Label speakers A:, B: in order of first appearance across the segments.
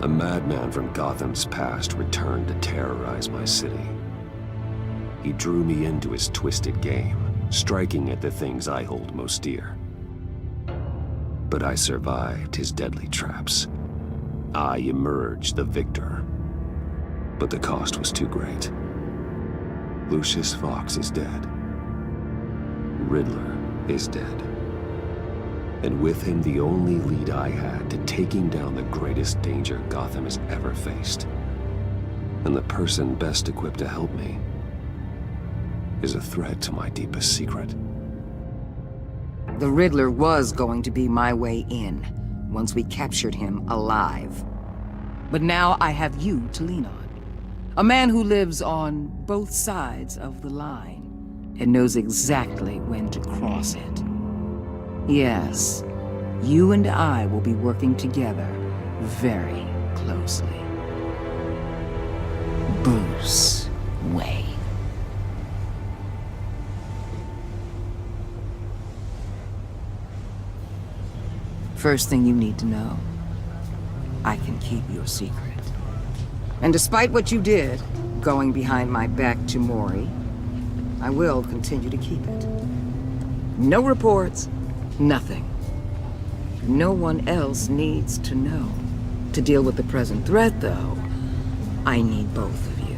A: A madman from Gotham's past returned to terrorize my city. He drew me into his twisted game, striking at the things I hold most dear. But I survived his deadly traps. I emerged the victor. But the cost was too great. Lucius Fox is dead. Riddler is dead. And with him, the only lead I had to taking down the greatest danger Gotham has ever faced. And the person best equipped to help me is a threat to my deepest secret.
B: The Riddler was going to be my way in, once we captured him alive. But now I have you to lean on. A man who lives on both sides of the line, and knows exactly when to cross it. Yes, you and I will be working together very closely. Bruce Wayne. First thing you need to know, I can keep your secret. And despite what you did, going behind my back to Mori, I will continue to keep it. No reports, nothing. No one else needs to know. To deal with the present threat, though, I need both of you.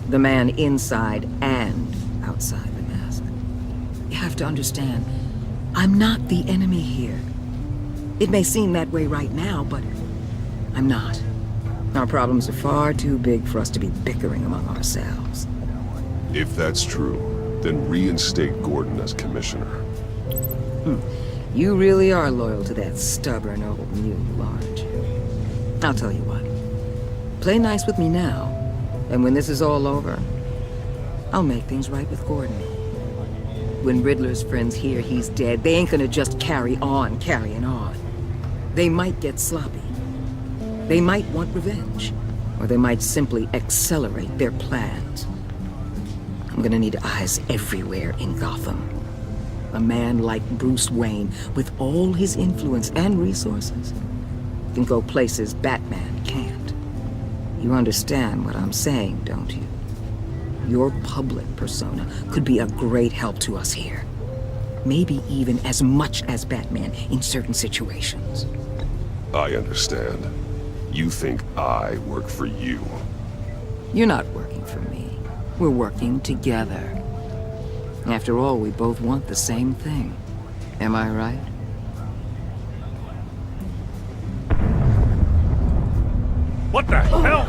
B: The man inside and outside the mask. You have to understand, I'm not the enemy here. It may seem that way right now, but I'm not. Our problems are far too big for us to be bickering among ourselves.
C: If that's true, then reinstate Gordon as commissioner.
B: You really are loyal to that stubborn old mule, aren't you? I'll tell you what. Play nice with me now, and when this is all over, I'll make things right with Gordon. When Riddler's friends hear he's dead, they ain't gonna just carry on carrying on. They might get sloppy. They might want revenge. Or they might simply accelerate their plans. I'm gonna need eyes everywhere in Gotham. A man like Bruce Wayne, with all his influence and resources, can go places Batman can't. You understand what I'm saying, don't you? Your public persona could be a great help to us here. Maybe even as much as Batman in certain situations.
C: I understand. You think I work for you.
B: You're not working for me. We're working together. After all, we both want the same thing. Am I right?
D: What the hell?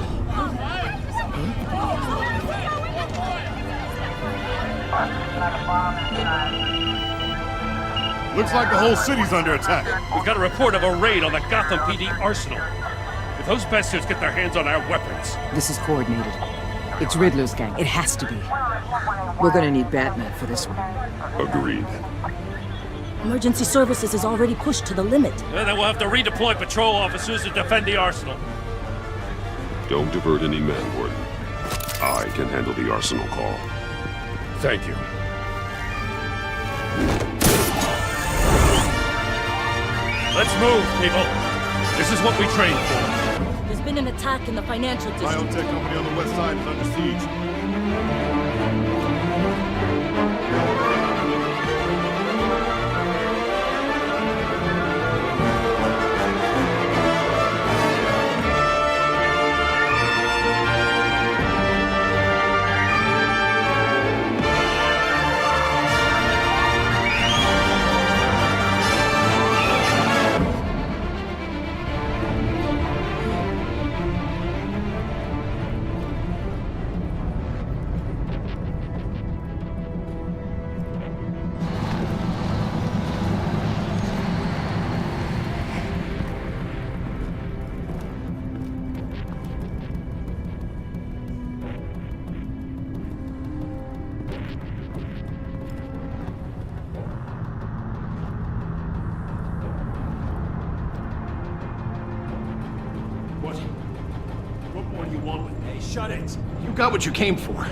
E: Looks like the whole city's under attack.
D: We got a report of a raid on the Gotham PD arsenal. If those bastards get their hands on our weapons...
B: This is coordinated. It's Riddler's gang. It has to be. We're gonna need Batman for this one.
C: Agreed.
F: Emergency services is already pushed to the limit.
D: Then we'll have to redeploy patrol officers to defend the arsenal.
C: Don't divert any men, Gordon. I can handle the arsenal call.
D: Thank you. Let's move, people. This is what we trained for.
F: There's been an attack in the financial district.
E: Biotech company on the west side is under siege.
D: What more do you want with me?
G: Hey, shut it.
E: You got what you came for.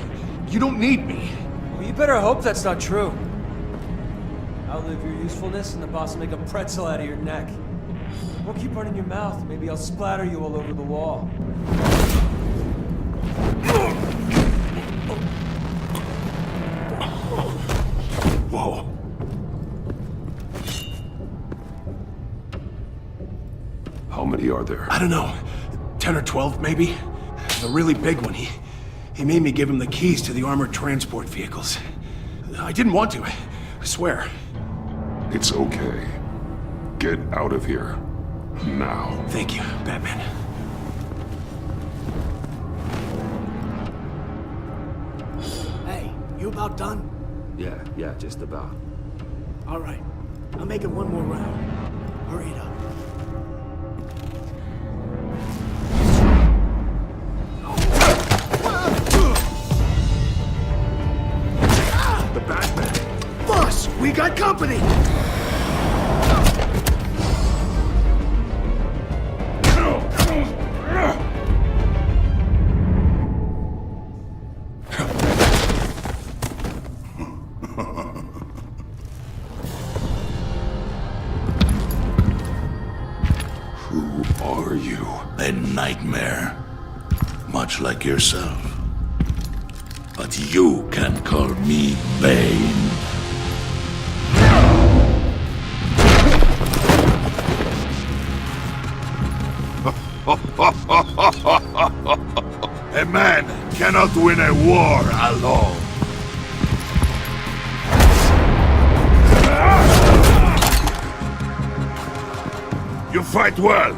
E: You don't need me.
G: Well, you better hope that's not true. outlive your usefulness and the boss will make a pretzel out of your neck. Or keep running your mouth, maybe I'll splatter you all over the wall.
C: Whoa. How many are there?
H: I don't know. 10 or 12, maybe? The really big one, he made me give him the keys to the armored transport vehicles. I didn't want to, I swear.
C: It's okay. Get out of here. Now.
H: Thank you, Batman.
I: Hey, you about done?
A: Yeah, just about.
I: All right. I'll make it one more round. Hurry it up.
H: The Batman. Boss, we got company!
C: Who are you?
J: A nightmare. Much like yourself. But you can call me Bane. A man cannot win a war alone. You fight well,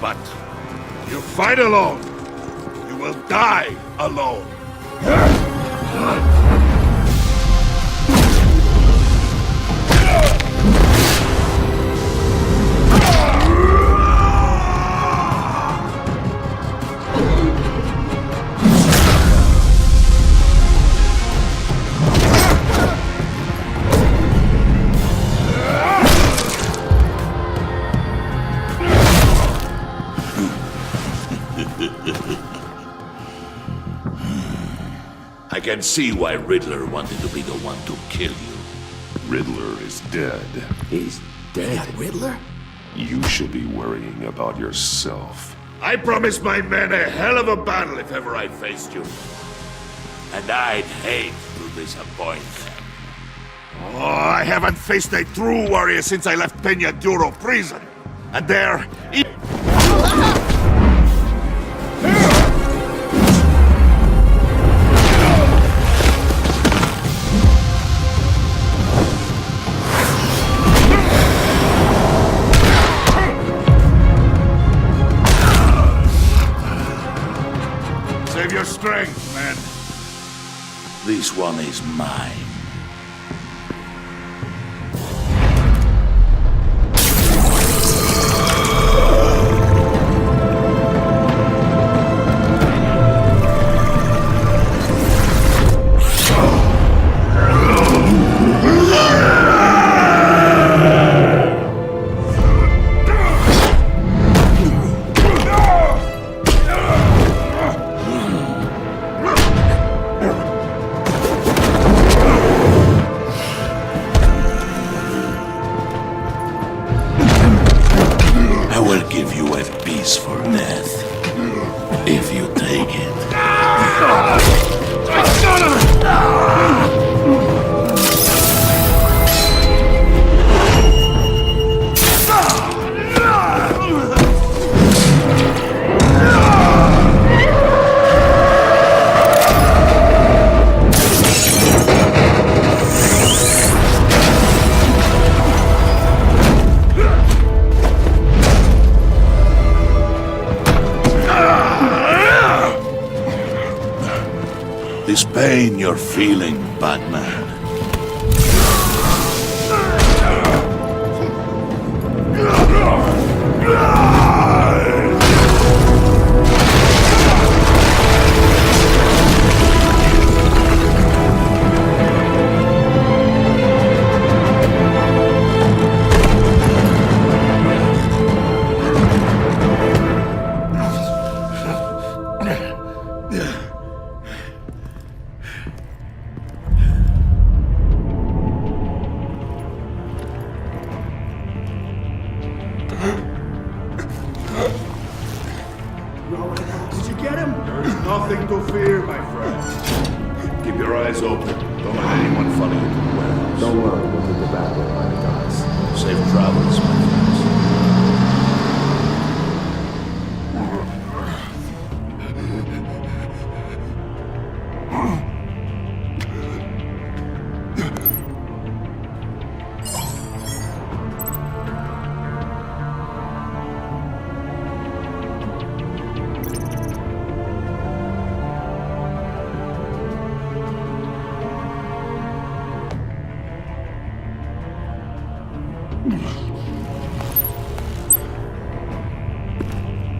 J: but you fight alone. You will die alone. I can see why Riddler wanted to be the one to kill you.
C: Riddler is dead.
A: He's dead.
I: That Riddler?
C: You should be worrying about yourself.
J: I promised my men a hell of a battle if ever I faced you. And I'd hate to disappoint them. Oh, I haven't faced a true warrior since I left Peña Duro prison. And there... Save your strength, man. This one is mine. If you take it. This pain you're feeling, Batman. to fear, my friend. Keep your eyes open. Don't let anyone follow you to the warehouse.
A: Don't worry, we'll meet the back way by the docks.
J: Safe travels, my friends.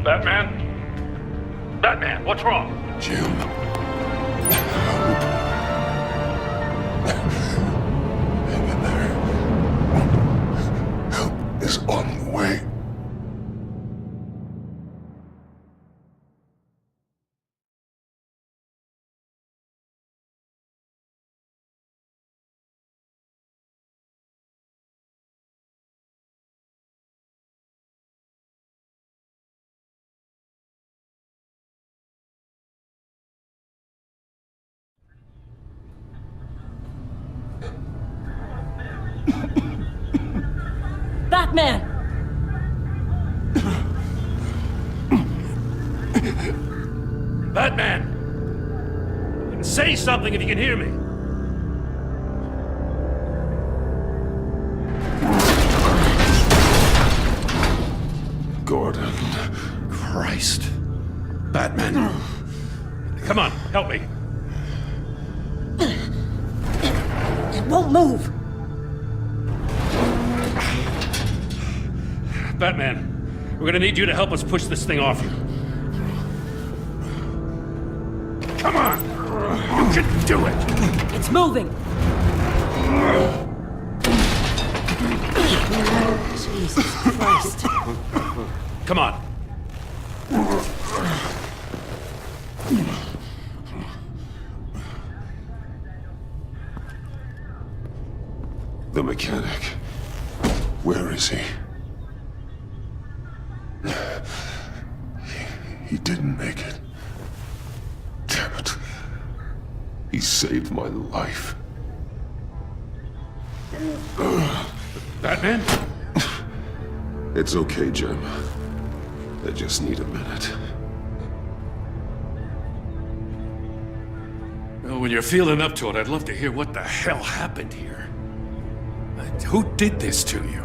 D: Batman? Batman, what's wrong?
C: Jim. Hang in there. Help is on the way.
F: Batman!
D: Batman! Say something if you can hear me.
C: Gordon.
J: Christ. Batman.
D: Come on, help me.
F: It won't move!
D: Batman, we're gonna need you to help us push this thing off you. Come on! You can do it!
F: It's moving! Jesus Christ.
D: Come on.
C: The mechanic. Where is he? He didn't make it. Damn it. He saved my life.
D: Batman?
C: It's okay, Jim. I just need a minute.
D: Well, when you're feeling up to it, I'd love to hear what the hell happened here. Who did this to you?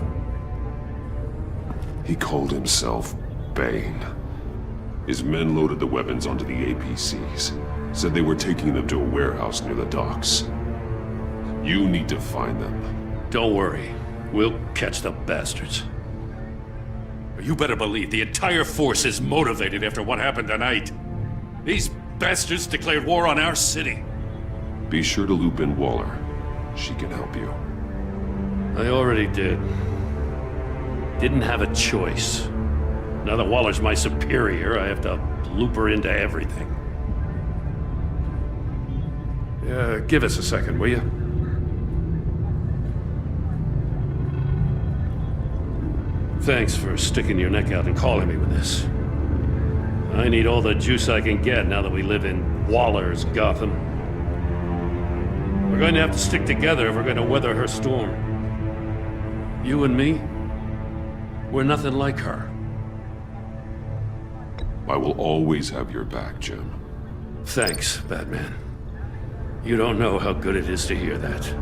C: He called himself Bane. His men loaded the weapons onto the APCs. Said they were taking them to a warehouse near the docks. You need to find them.
D: Don't worry. We'll catch the bastards. You better believe the entire force is motivated after what happened tonight. These bastards declared war on our city.
C: Be sure to loop in Waller. She can help you.
D: I already did. Didn't have a choice. Now that Waller's my superior, I have to loop her into everything. Yeah, give us a second, will you? Thanks for sticking your neck out and calling me with this. I need all the juice I can get now that we live in Waller's Gotham. We're going to have to stick together if we're going to weather her storm. You and me, we're nothing like her.
C: I will always have your back, Jim.
D: Thanks, Batman. You don't know how good it is to hear that.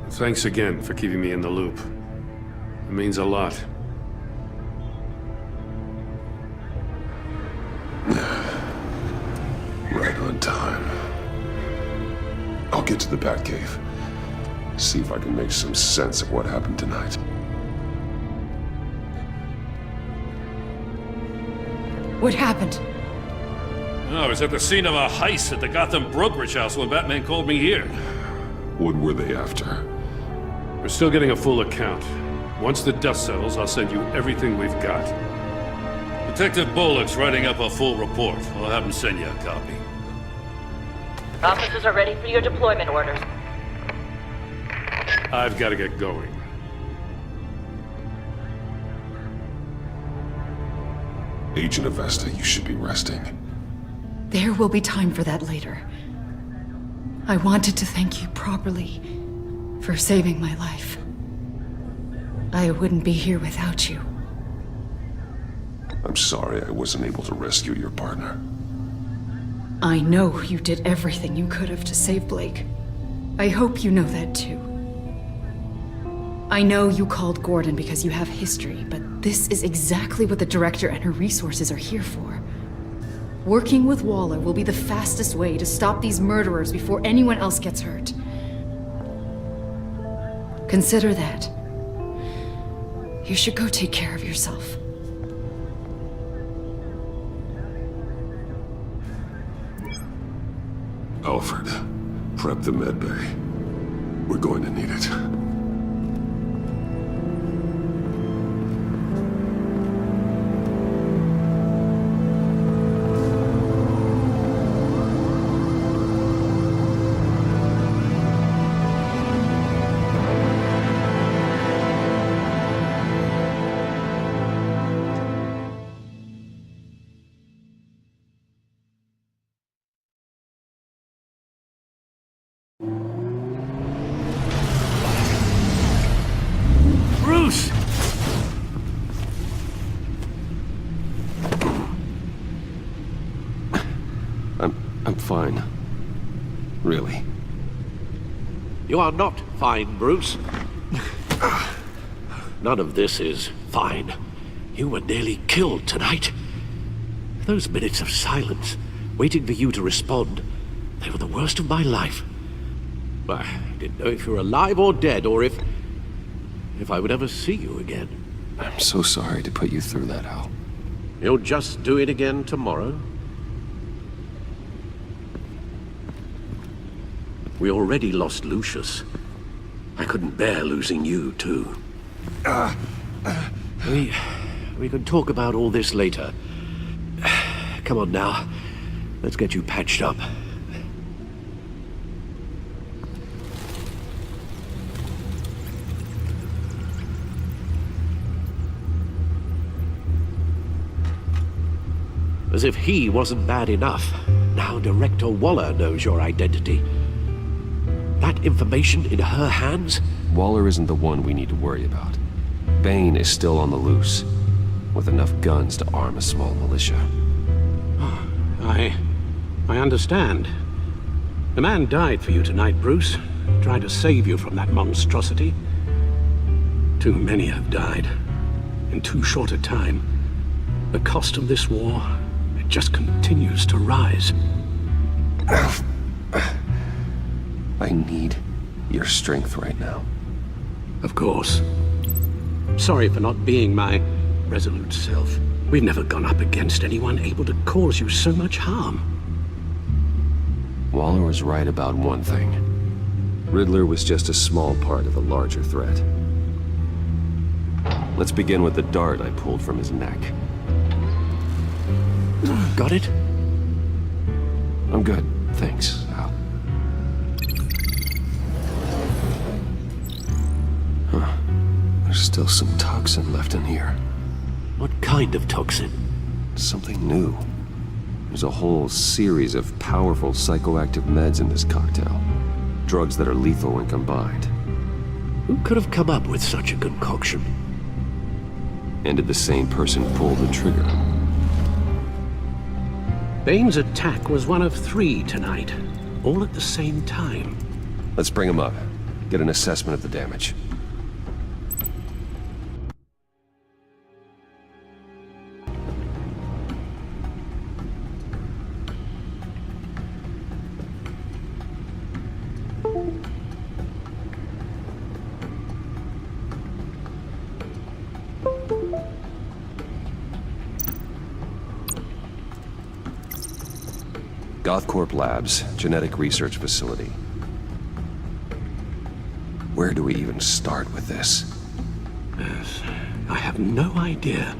D: Thanks again for keeping me in the loop. It means a lot.
C: Right on time. I'll get to the Batcave. See if I can make some sense of what happened tonight.
F: What happened?
D: I was at the scene of a heist at the Gotham brokerage house when Batman called me here.
C: What were they after?
D: We're still getting a full account. Once the dust settles, I'll send you everything we've got. Detective Bullock's writing up a full report. I'll have him send you a copy.
K: Officers are ready for your deployment orders.
D: I've got to get going.
C: Agent Avesta, you should be resting.
L: There will be time for that later. I wanted to thank you properly for saving my life. I wouldn't be here without you.
C: I'm sorry I wasn't able to rescue your partner.
L: I know you did everything you could have to save Blake. I hope you know that too. I know you called Gordon because you have history, but this is exactly what the director and her resources are here for. Working with Waller will be the fastest way to stop these murderers before anyone else gets hurt. Consider that. You should go take care of yourself.
C: Alfred, prep the med bay. We're going to need it.
J: Bruce!
A: I'm fine. Really.
M: You are not fine, Bruce. None of this is fine. You were nearly killed tonight. Those minutes of silence, waiting for you to respond, they were the worst of my life. I didn't know if you were alive or dead, or if I would ever see you again.
A: I'm so sorry to put you through that, Al.
M: You'll just do it again tomorrow? We already lost Lucius. I couldn't bear losing you, too. We can talk about all this later. Come on now. Let's get you patched up. As if he wasn't bad enough, now Director Waller knows your identity. That information in her hands?
A: Waller isn't the one we need to worry about. Bane is still on the loose, with enough guns to arm a small militia.
M: I understand. The man died for you tonight, Bruce. Tried to save you from that monstrosity. Too many have died, in too short a time. The cost of this war, it just continues to rise.
A: I need your strength right now.
M: Of course. Sorry for not being my resolute self. We've never gone up against anyone able to cause you so much harm.
A: Waller was right about one thing. Riddler was just a small part of a larger threat. Let's begin with the dart I pulled from his neck.
M: Got it?
A: I'm good, thanks, Al. Huh. There's still some toxin left in here.
M: What kind of toxin?
A: Something new. There's a whole series of powerful psychoactive meds in this cocktail. Drugs that are lethal when combined.
M: Who could have come up with such a concoction?
A: And did the same person pull the trigger?
M: Bane's attack was one of 3 tonight, all at the same time.
A: Let's bring him up. Get an assessment of the damage. Gothcorp Labs, genetic research facility. Where do we even start with this?
M: Yes, I have no idea.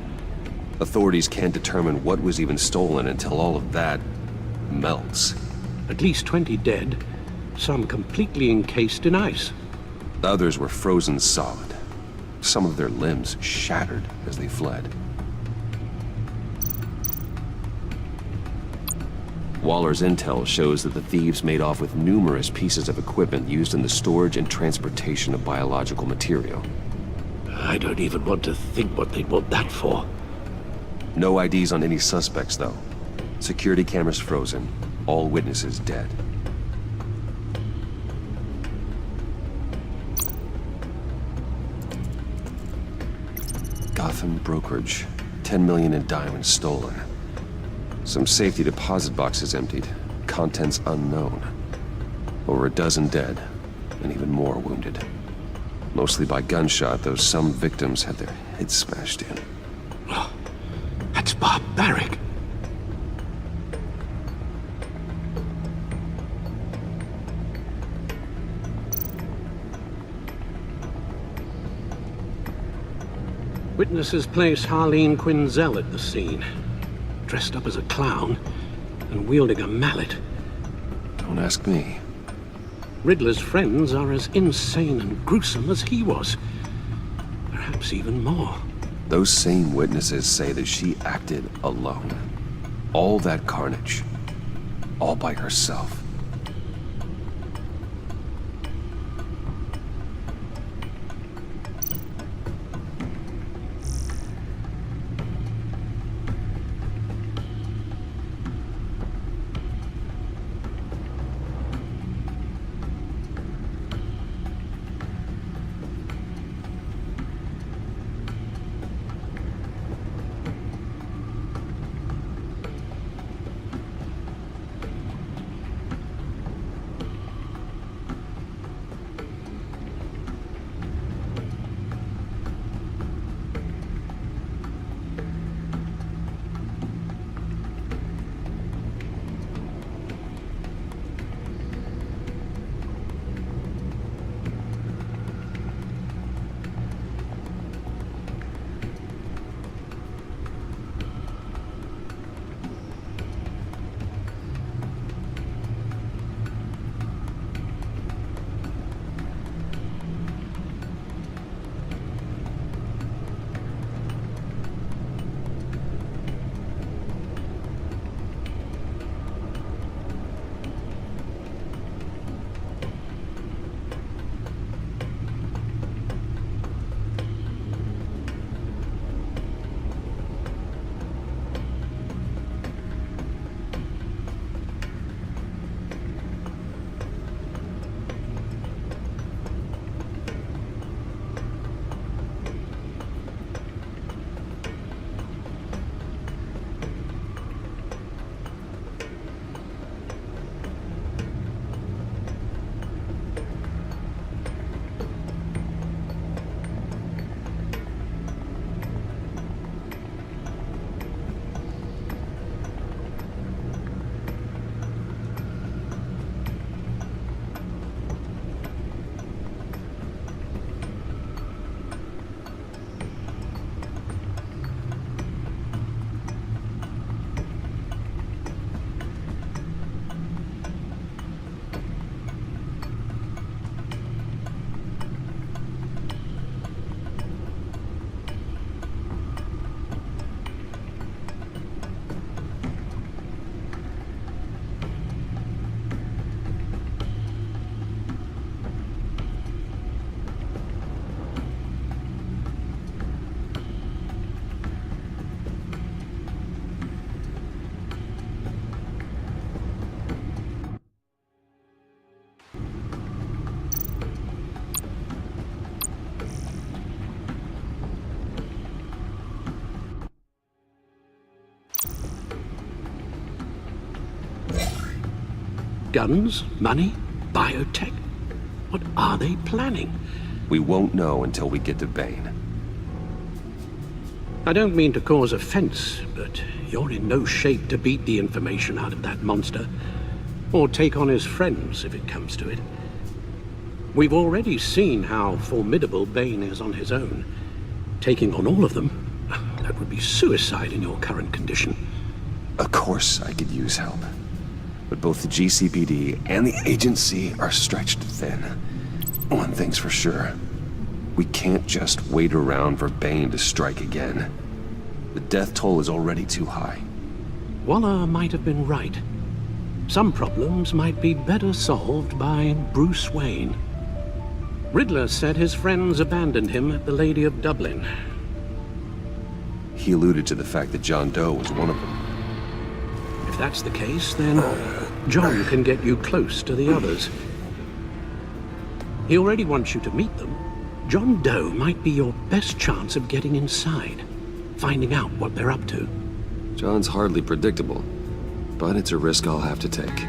A: Authorities can't determine what was even stolen until all of that melts.
M: At least 20 dead, some completely encased in ice.
A: Others were frozen solid. Some of their limbs shattered as they fled. Waller's intel shows that the thieves made off with numerous pieces of equipment used in the storage and transportation of biological material.
M: I don't even want to think what they'd want that for.
A: No IDs on any suspects, though. Security cameras frozen. All witnesses dead. Gotham brokerage. 10 million in diamonds stolen. Some safety deposit boxes emptied. Contents unknown. Over a dozen dead, and even more wounded. Mostly by gunshot, though some victims had their heads smashed in.
M: Oh, that's barbaric. Witnesses place Harleen Quinzel at the scene, dressed up as a clown and wielding a mallet.
A: Don't ask me.
M: Riddler's friends are as insane and gruesome as he was. Perhaps even more.
A: Those same witnesses say that she acted alone. All that carnage. All by herself.
M: Guns? Money? Biotech? What are they planning?
A: We won't know until we get to Bane.
M: I don't mean to cause offense, but you're in no shape to beat the information out of that monster. Or take on his friends, if it comes to it. We've already seen how formidable Bane is on his own. Taking on all of them, that would be suicide in your current condition.
A: Of course I could use help. But both the GCPD and the agency are stretched thin. One thing's for sure. We can't just wait around for Bane to strike again. The death toll is already too high.
M: Waller might have been right. some problems might be better solved by Bruce Wayne. Riddler said his friends abandoned him at the Lady of Dublin.
A: He alluded to the fact that John Doe was one of them.
M: If that's the case, then John can get you close to the others. He already wants you to meet them. John Doe might be your best chance of getting inside, finding out what they're up to.
A: John's hardly predictable, but it's a risk I'll have to take.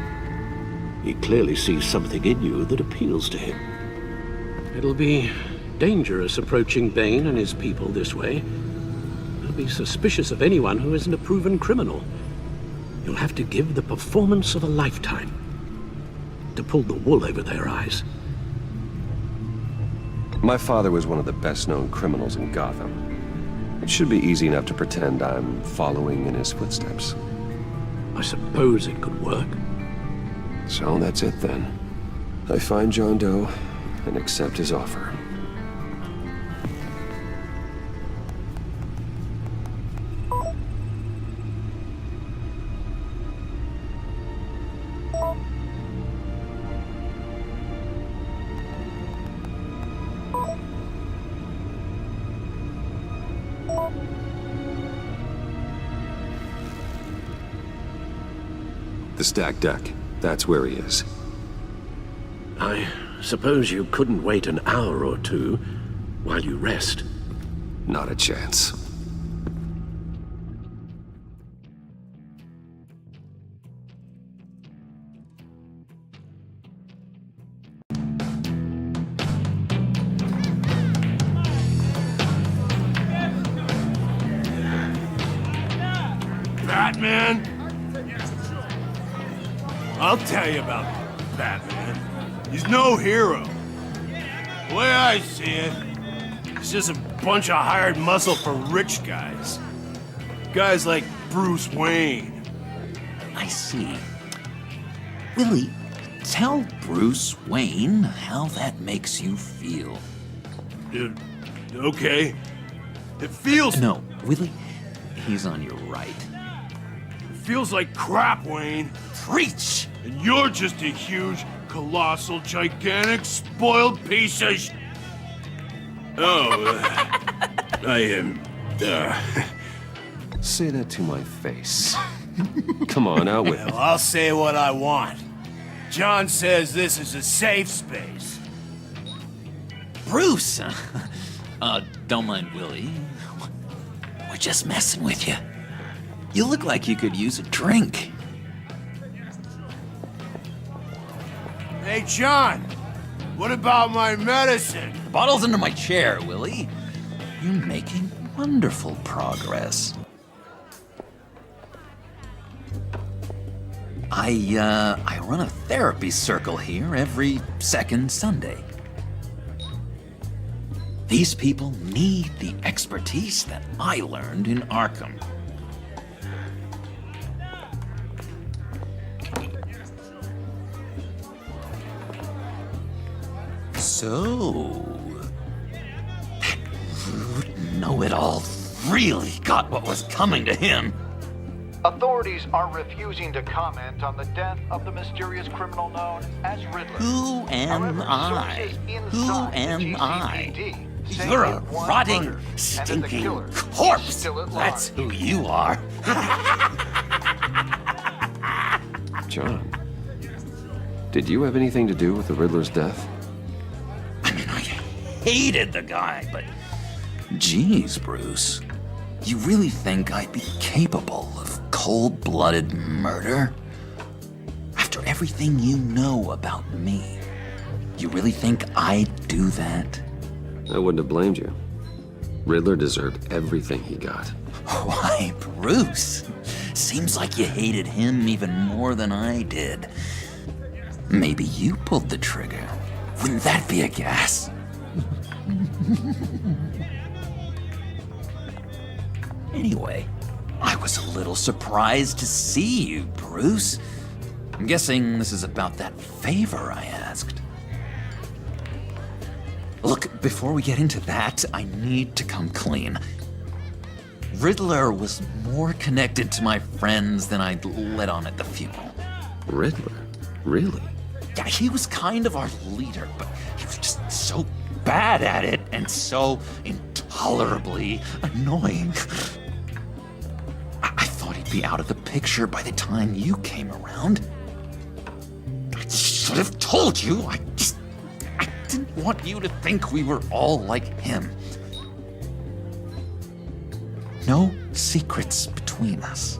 M: He clearly sees something in you that appeals to him. It'll be dangerous approaching Bane and his people this way. They'll be suspicious of anyone who isn't a proven criminal. You'll have to give the performance of a lifetime to pull the wool over their eyes.
A: My father was one of the best-known criminals in Gotham. It should be easy enough to pretend I'm following in his footsteps.
M: I suppose it could work.
A: So that's it then. I find John Doe and accept his offer. The stacked deck. That's where he is.
M: I suppose you couldn't wait an hour or two while you rest?
A: Not a chance.
E: Batman? I'll tell you about Batman. He's no hero. The way I see it, he's just a bunch of hired muscle for rich guys. Guys like Bruce Wayne.
N: I see. Willie, tell Bruce Wayne how that makes you feel.
E: Okay. It feels...
N: No, Willie, he's on your right.
E: It feels like crap, Wayne.
N: Preach!
E: And you're just a huge, colossal, gigantic, spoiled piece of I am...
A: Say that to my face. Come on, out with it.
E: Well, I'll say what I want. John says this is a safe space.
N: Bruce! Don't mind Willie. We're just messing with you. You look like you could use a drink.
E: Hey, John! What about my medicine?
N: The bottle's under my chair, Willie. You're making wonderful progress. I run a therapy circle here every second Sunday. These people need the expertise that I learned in Arkham. So, that rude know-it-all really got what was coming to him.
O: Authorities are refusing to comment on the death of the mysterious criminal known as Riddler.
N: Who am I? Who am I? You're a rotting, stinking corpse! That's who you are.
A: John, did you have anything to do with the Riddler's death?
N: I mean, I hated the guy, but... Geez, Bruce. You really think I'd be capable of cold-blooded murder? After everything you know about me, you really think I'd do that?
A: I wouldn't have blamed you. Riddler deserved everything he got.
N: Why, Bruce? Seems like you hated him even more than I did. Maybe you pulled the trigger. Wouldn't that be a gas? Anyway, I was a little surprised to see you, Bruce. I'm guessing this is about that favor I asked. Look, before we get into that, I need to come clean. Riddler was more connected to my friends than I'd let on at the funeral.
A: Riddler? Really?
N: Yeah, he was kind of our leader, but he was just so bad at it and so intolerably annoying. I thought he'd be out of the picture by the time you came around. I should have told you. I didn't want you to think we were all like him. No secrets between us.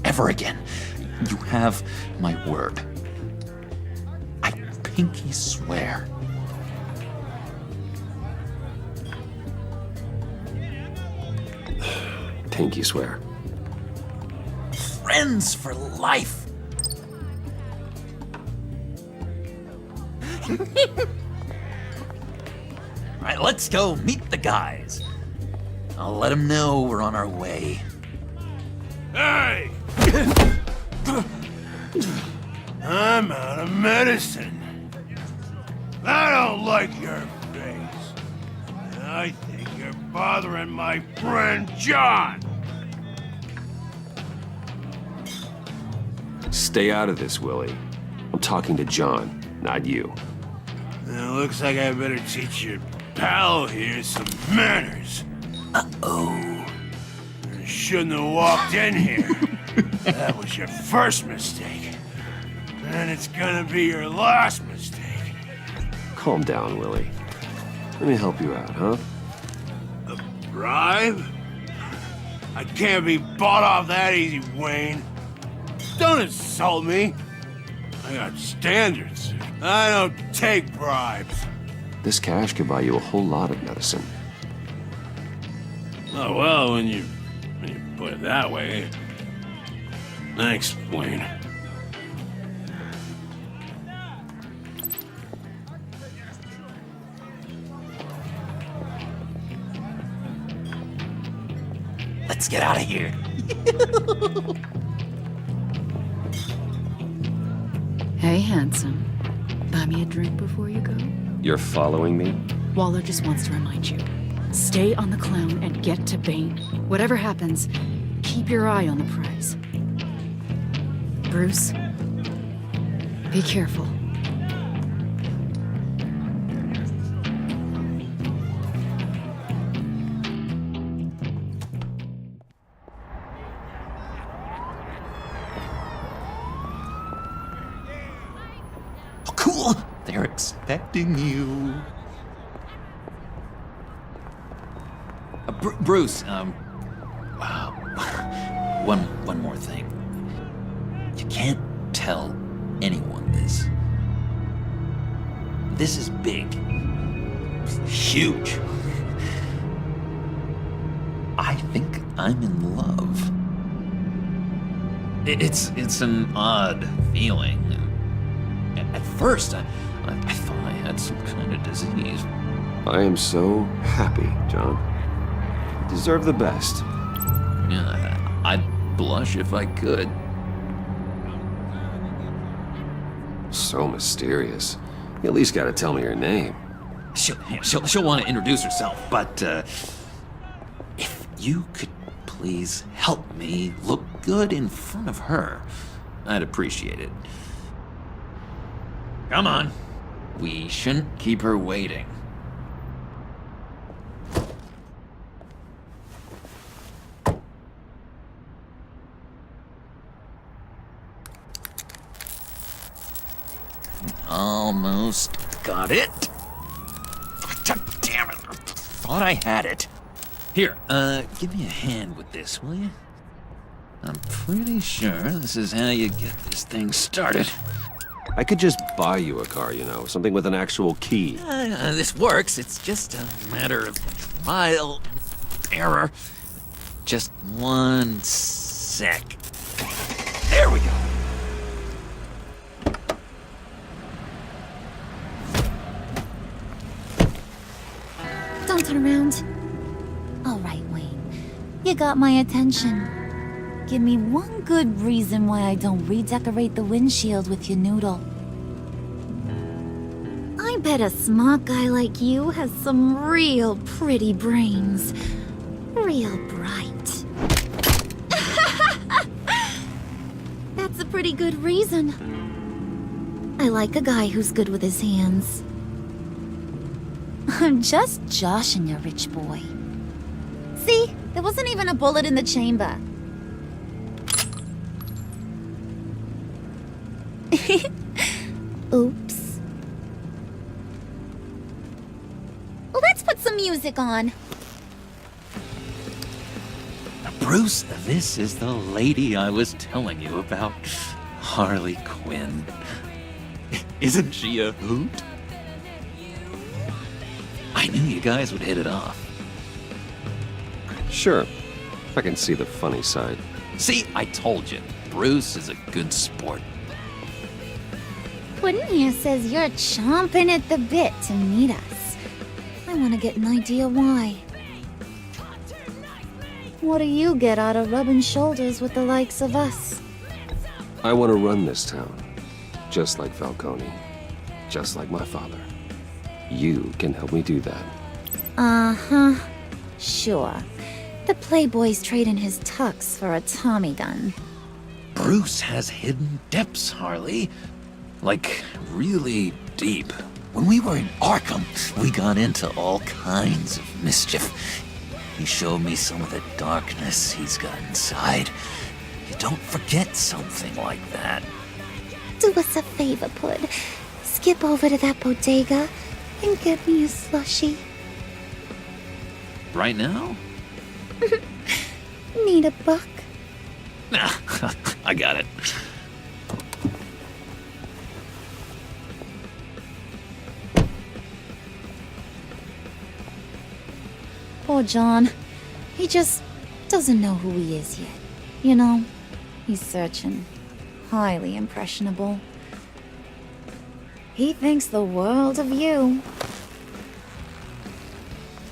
N: Ever again. You have my word. I pinky swear.
A: Pinky swear.
N: Friends for life. All right, let's go meet the guys. I'll let them know we're on our way.
E: Hey! I'm out of medicine. I don't like your face. And I think you're bothering my friend John.
A: Stay out of this, Willie. I'm talking to John, not you.
E: It looks like I better teach your pal here some manners.
N: Uh-oh.
E: You shouldn't have walked in here. That was your first mistake. And it's gonna be your last mistake.
A: Calm down, Willie. Let me help you out, huh?
E: A bribe? I can't be bought off that easy, Wayne. Don't insult me. I got standards. I don't take bribes.
A: This cash could buy you a whole lot of medicine.
E: Oh, well, when you put it that way. Thanks, Wayne.
N: Let's get out of here.
L: Hey, handsome. Buy me a drink before you go?
A: You're following me?
L: Waller just wants to remind you. Stay on the clown and get to Bane. Whatever happens, keep your eye on the prize. Bruce, be careful.
N: Oh, cool! They're expecting you. Bruce, one more thing. You can't tell anyone this. This is big. Huge. I think I'm in love. It's an odd feeling. At first, I thought I had some kind of disease.
A: I am so happy, John. You deserve the best.
N: Yeah, I'd blush if I could.
A: So mysterious. You at least gotta tell me your name.
N: She'll want to introduce herself, but if you could please help me look good in front of her, I'd appreciate it. Come on. We shouldn't keep her waiting. Almost got it. Damn it. Thought I had it. Here, give me a hand with this, will you? I'm pretty sure this is how you get this thing started.
A: I could just buy you a car, you know, something with an actual key.
N: This works. It's just a matter of trial and error. Just one sec. There we go.
P: Don't turn around. All right, Wayne. You got my attention. Give me one good reason why I don't redecorate the windshield with your noodle. I bet a smart guy like you has some real pretty brains. Real bright. That's a pretty good reason. I like a guy who's good with his hands. I'm just joshing you, rich boy. See? There wasn't even a bullet in the chamber. Oops. Let's put some music on.
N: Bruce, this is the lady I was telling you about. Harley Quinn. Isn't she a hoot? I knew you guys would hit it off.
A: Sure. I can see the funny side.
N: See, I told you. Bruce is a good sport.
P: Puddin' here says you're chomping at the bit to meet us. I want to get an idea why. What do you get out of rubbing shoulders with the likes of us?
A: I want to run this town. Just like Falcone. Just like my father. You can help me do that.
P: Uh-huh. Sure. The playboy's trading his tux for a Tommy gun.
N: Bruce has hidden depths, Harley. Like, really deep. When we were in Arkham, we got into all kinds of mischief. He showed me some of the darkness he's got inside. You don't forget something like that.
P: Do us a favor, Pud. Skip over to that bodega and get me a slushie.
N: Right now?
P: Need a buck?
N: Nah, I got it.
P: Poor John. He just doesn't know who he is yet. You know, he's searching. Highly impressionable. He thinks the world of you.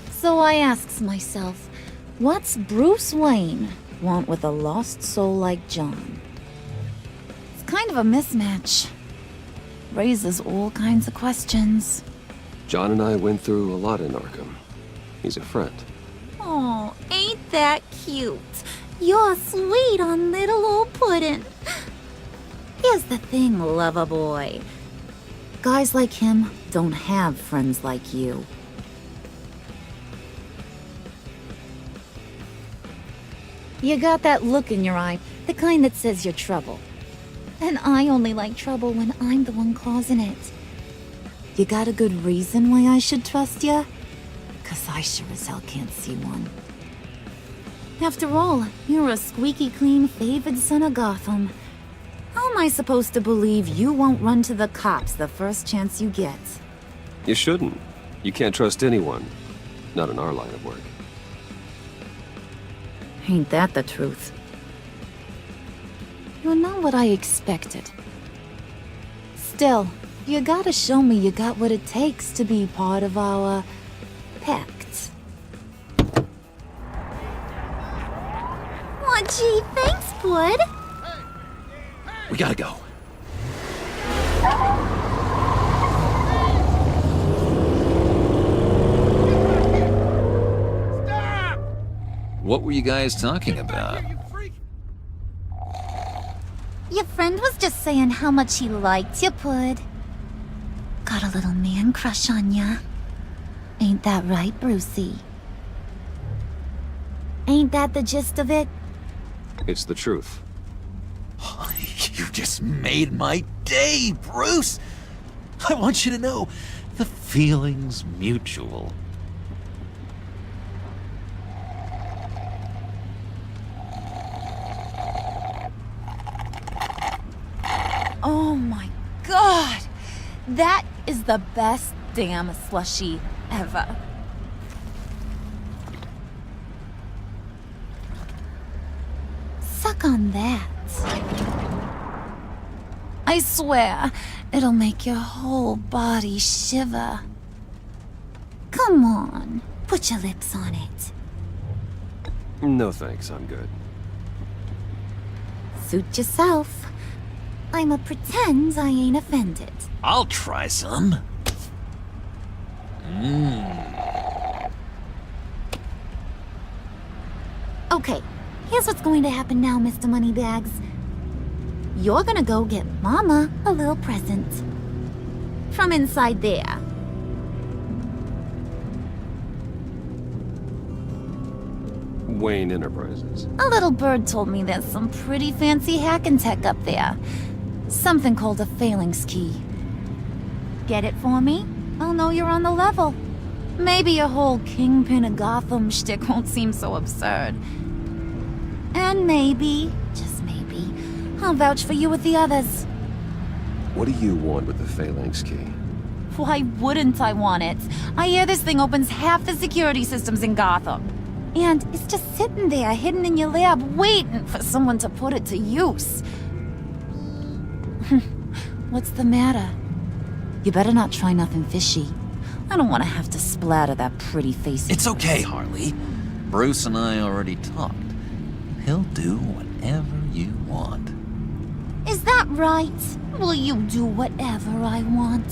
P: So I asks myself, what's Bruce Wayne want with a lost soul like John? It's kind of a mismatch. Raises all kinds of questions.
A: John and I went through a lot in Arkham. He's a friend.
P: Oh, ain't that cute? You're sweet on little old Puddin'. Here's the thing, lover boy. Guys like him don't have friends like you. You got that look in your eye, the kind that says you're trouble. And I only like trouble when I'm the one causing it. You got a good reason why I should trust you? 'Cause I sure as hell can't see one. After all, you're a squeaky clean favored son of Gotham. How am I supposed to believe you won't run to the cops the first chance you get?
A: You shouldn't. You can't trust anyone. Not in our line of work.
P: Ain't that the truth? You're not what I expected. Still, you gotta show me you got what it takes to be part of our Pact. Aw, gee, thanks, Bud.
N: We gotta go. What were you guys talking about?
P: Your friend was just saying how much he liked you, Pud. Got a little man crush on ya. Ain't that right, Brucey? Ain't that the gist of it?
A: It's the truth.
N: You just made my day, Bruce! I want you to know, the feeling's mutual.
P: Oh my god! That is the best damn slushie ever. Suck on that. I swear, it'll make your whole body shiver. Come on, put your lips on it.
A: No thanks, I'm good.
P: Suit yourself. I'ma pretend I ain't offended.
N: I'll try some.
P: Okay, here's what's going to happen now, Mr. Moneybags. you're gonna go get Mama a little present. From inside there.
A: Wayne Enterprises.
P: A little bird told me there's some pretty fancy hacking tech up there. Something called a phalanx key. Get it for me? I'll know you're on the level. Maybe your whole Kingpin of Gotham shtick won't seem so absurd. And maybe, just maybe, I'll vouch for you with the others.
A: What do you want with the phalanx key?
P: Why wouldn't I want it? I hear this thing opens half the security systems in Gotham. And it's just sitting there, hidden in your lab, waiting for someone to put it to use. What's the matter? You better not try nothing fishy. I don't want to have to splatter that pretty face.
N: It's okay, Harley. Bruce and I already talked. He'll do whatever you want.
P: Is that right? Will you do whatever I want?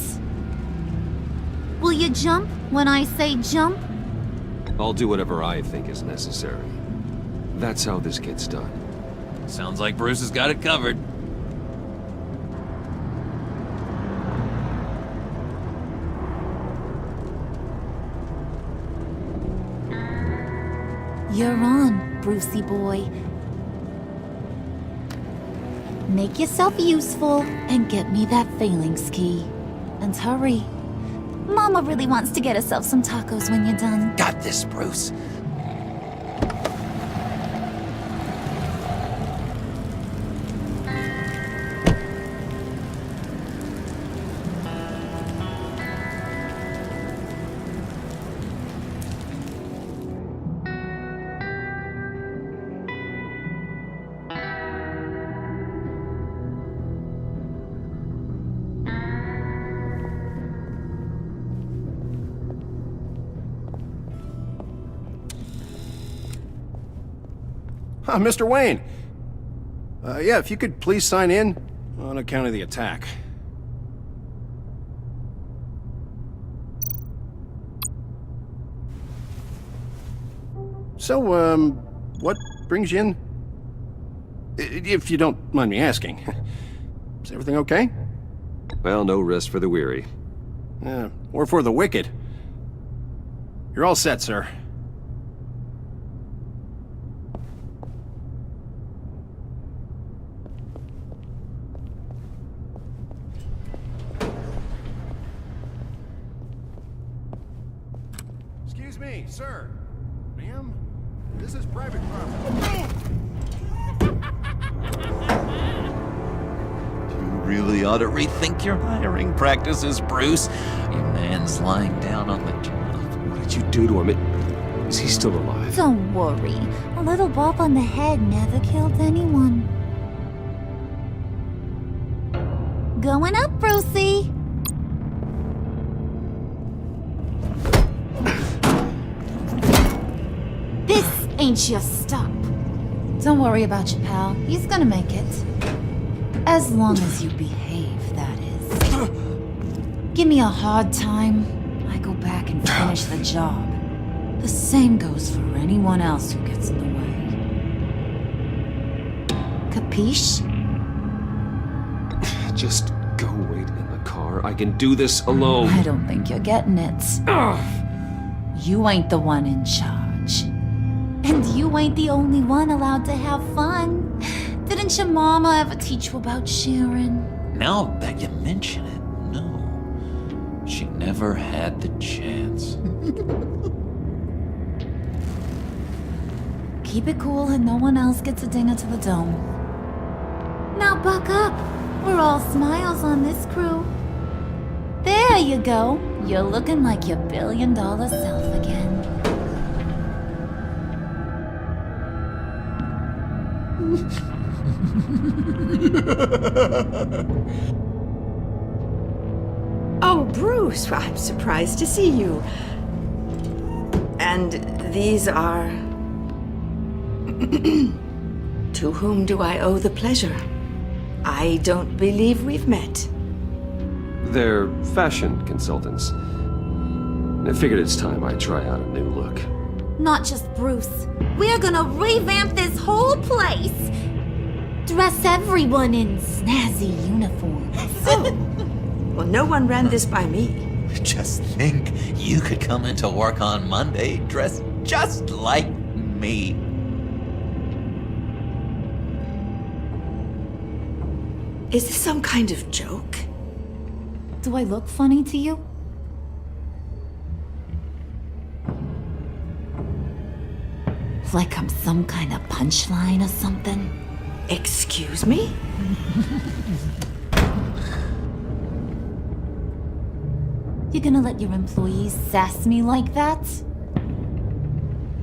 P: Will you jump when I say jump?
A: I'll do whatever I think is necessary. That's how this gets done.
N: Sounds like Bruce has got it covered.
P: You're on, Brucey boy. Make yourself useful and get me that phalanx key. And hurry. Mama really wants to get herself some tacos when you're done.
N: Got this, Bruce.
H: Mr. Wayne. Yeah, if you could please sign in on account of the attack. So, what brings you in? If you don't mind me asking. Is everything okay?
A: Well, no rest for the weary.
H: Or for the wicked. You're all set, sir. Excuse me, sir. Ma'am? This is private property.
N: You really ought to rethink your hiring practices, Bruce. Your man's lying down on the job.
A: What did you do to him? Is he still alive?
P: Don't worry. A little bump on the head never killed anyone. Going up, Brucey. This ain't your stop. Don't worry about your pal. He's gonna make it. As long as you behave, that is. Give me a hard time, I go back and finish the job. The same goes for anyone else who gets in the way. Capiche?
A: Just go wait in the car. I can do this alone.
P: I don't think you're getting it. You ain't the one in charge. And you ain't the only one allowed to have fun. Didn't your mama ever teach you about sharing?
N: Now that you mention it, no. She never had the chance.
P: Keep it cool and no one else gets a dinger to the dome. Now buck up. We're all smiles on this crew. There you go. You're looking like your billion-dollar self again.
B: Oh, Bruce, I'm surprised to see you. And these are... To whom do I owe the pleasure? I don't believe we've met.
A: They're fashion consultants. I figured it's time I try out a new look.
P: Not just Bruce. We're gonna revamp this whole place. dress everyone in snazzy uniforms.
B: Oh. Well, no one ran this by me.
N: Just think, you could come into work on Monday dressed just like me.
B: Is this some kind of joke?
P: Do I look funny to you? Like I'm some kind of punchline or something?
B: Excuse me?
P: You gonna let your employees sass me like that?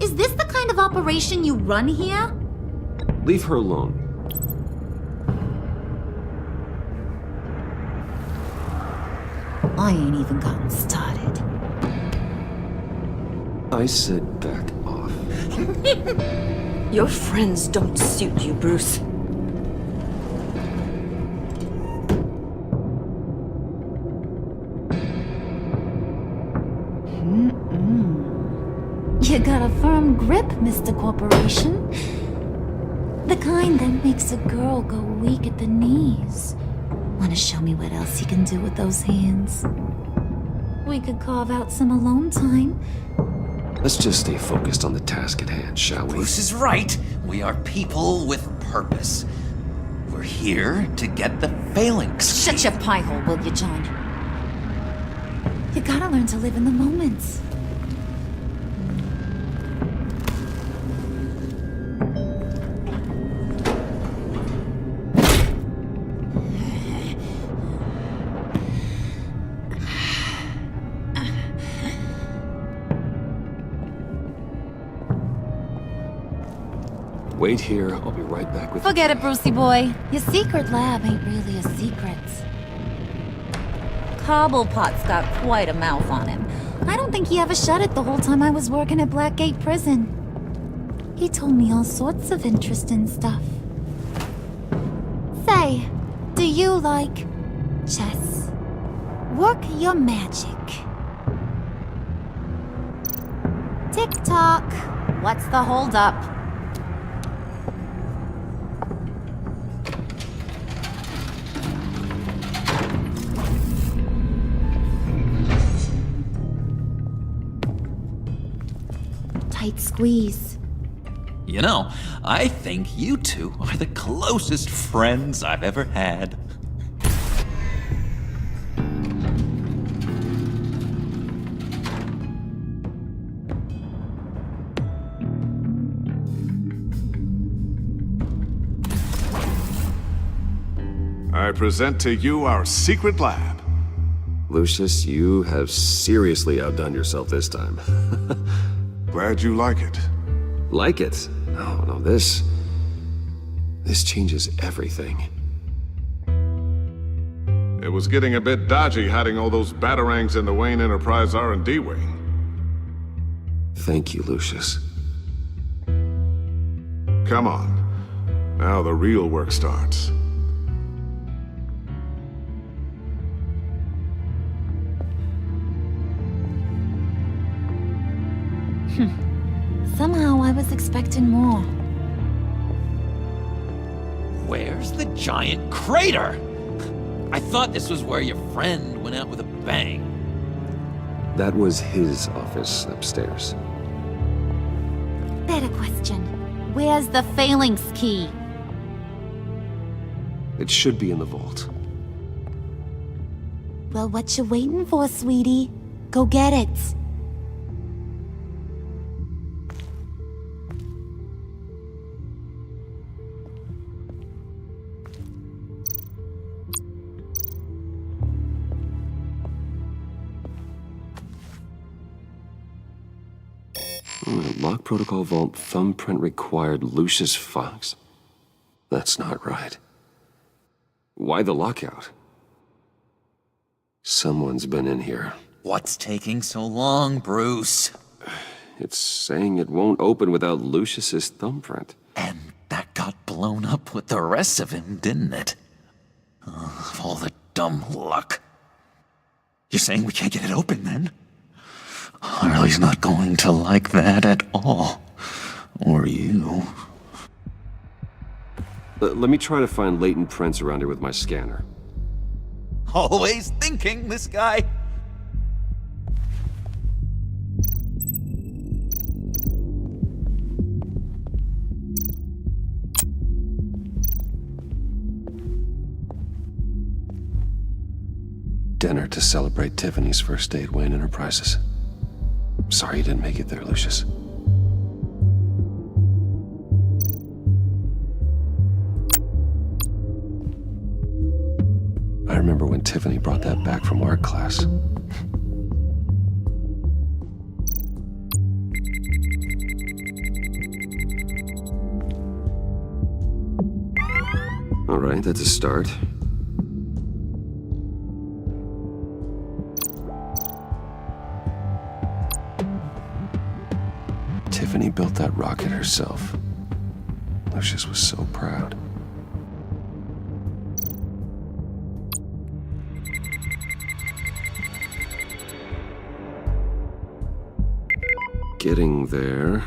P: Is this the kind of operation you run here?
A: Leave her alone.
P: I ain't even gotten started.
A: I said back off.
B: Your friends don't suit you, Bruce.
P: You got a firm grip, Mr. Corporation. The kind that makes a girl go weak at the knees. Wanna show me what else you can do with those hands? We could carve out some alone time.
A: Let's just stay focused on the task at hand, shall we?
N: Bruce is right. We are people with purpose. We're here to get the phalanx.
P: Shut your pie hole, will you, John? You gotta learn to live in the moment.
A: Wait here, I'll be right back with
P: Forget it, Brucey boy. Your secret lab ain't really a secret. Cobblepot's got quite a mouth on him. I don't think he ever shut it the whole time I was working at Blackgate Prison. He told me all sorts of interesting stuff. Say, do you like chess? Work your magic. Tick-tock. What's the holdup? Tight squeeze.
N: You know, I think you two are the closest friends I've ever had.
Q: I present to you our secret lab.
A: Lucius, you have seriously outdone yourself this time.
Q: Glad you like it.
A: Like it? No, this changes everything.
Q: It was getting a bit dodgy hiding all those batarangs in the Wayne Enterprise R&D wing.
A: Thank you, Lucius.
Q: Come on. Now the real work starts.
P: Somehow I was expecting more.
N: Where's the giant crater? I thought this was where your friend went out with a bang.
A: That was his office upstairs.
P: Better question. Where's the phalanx key?
A: It should be in the vault.
P: Well, what you waiting for, sweetie? Go get it.
A: Lock protocol vault thumbprint required Lucius Fox. That's not right. Why the lockout? Someone's been in here.
N: What's taking so long, Bruce?
A: It's saying it won't open without Lucius's thumbprint.
N: And that got blown up with the rest of him, didn't it? All the dumb luck. You're saying we can't get it open, then? Harley's not going to like that at all. Or you.
A: Let me try to find latent prints around here with my scanner.
N: Always thinking, this guy.
A: Dinner to celebrate Tiffany's first day at Wayne Enterprises. Sorry you didn't make it there, Lucius. I remember when Tiffany brought that back from art class. All right, that's a start. Tiffany built that rocket herself. Lucius was so proud. Getting there.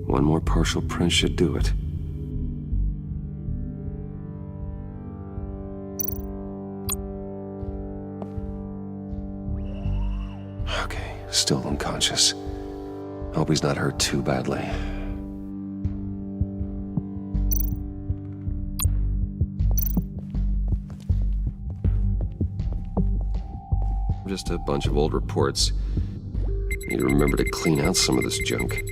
A: One more partial print should do it. Okay, still unconscious. Hope he's not hurt too badly. Just a bunch of old reports. Need to remember to clean out some of this junk.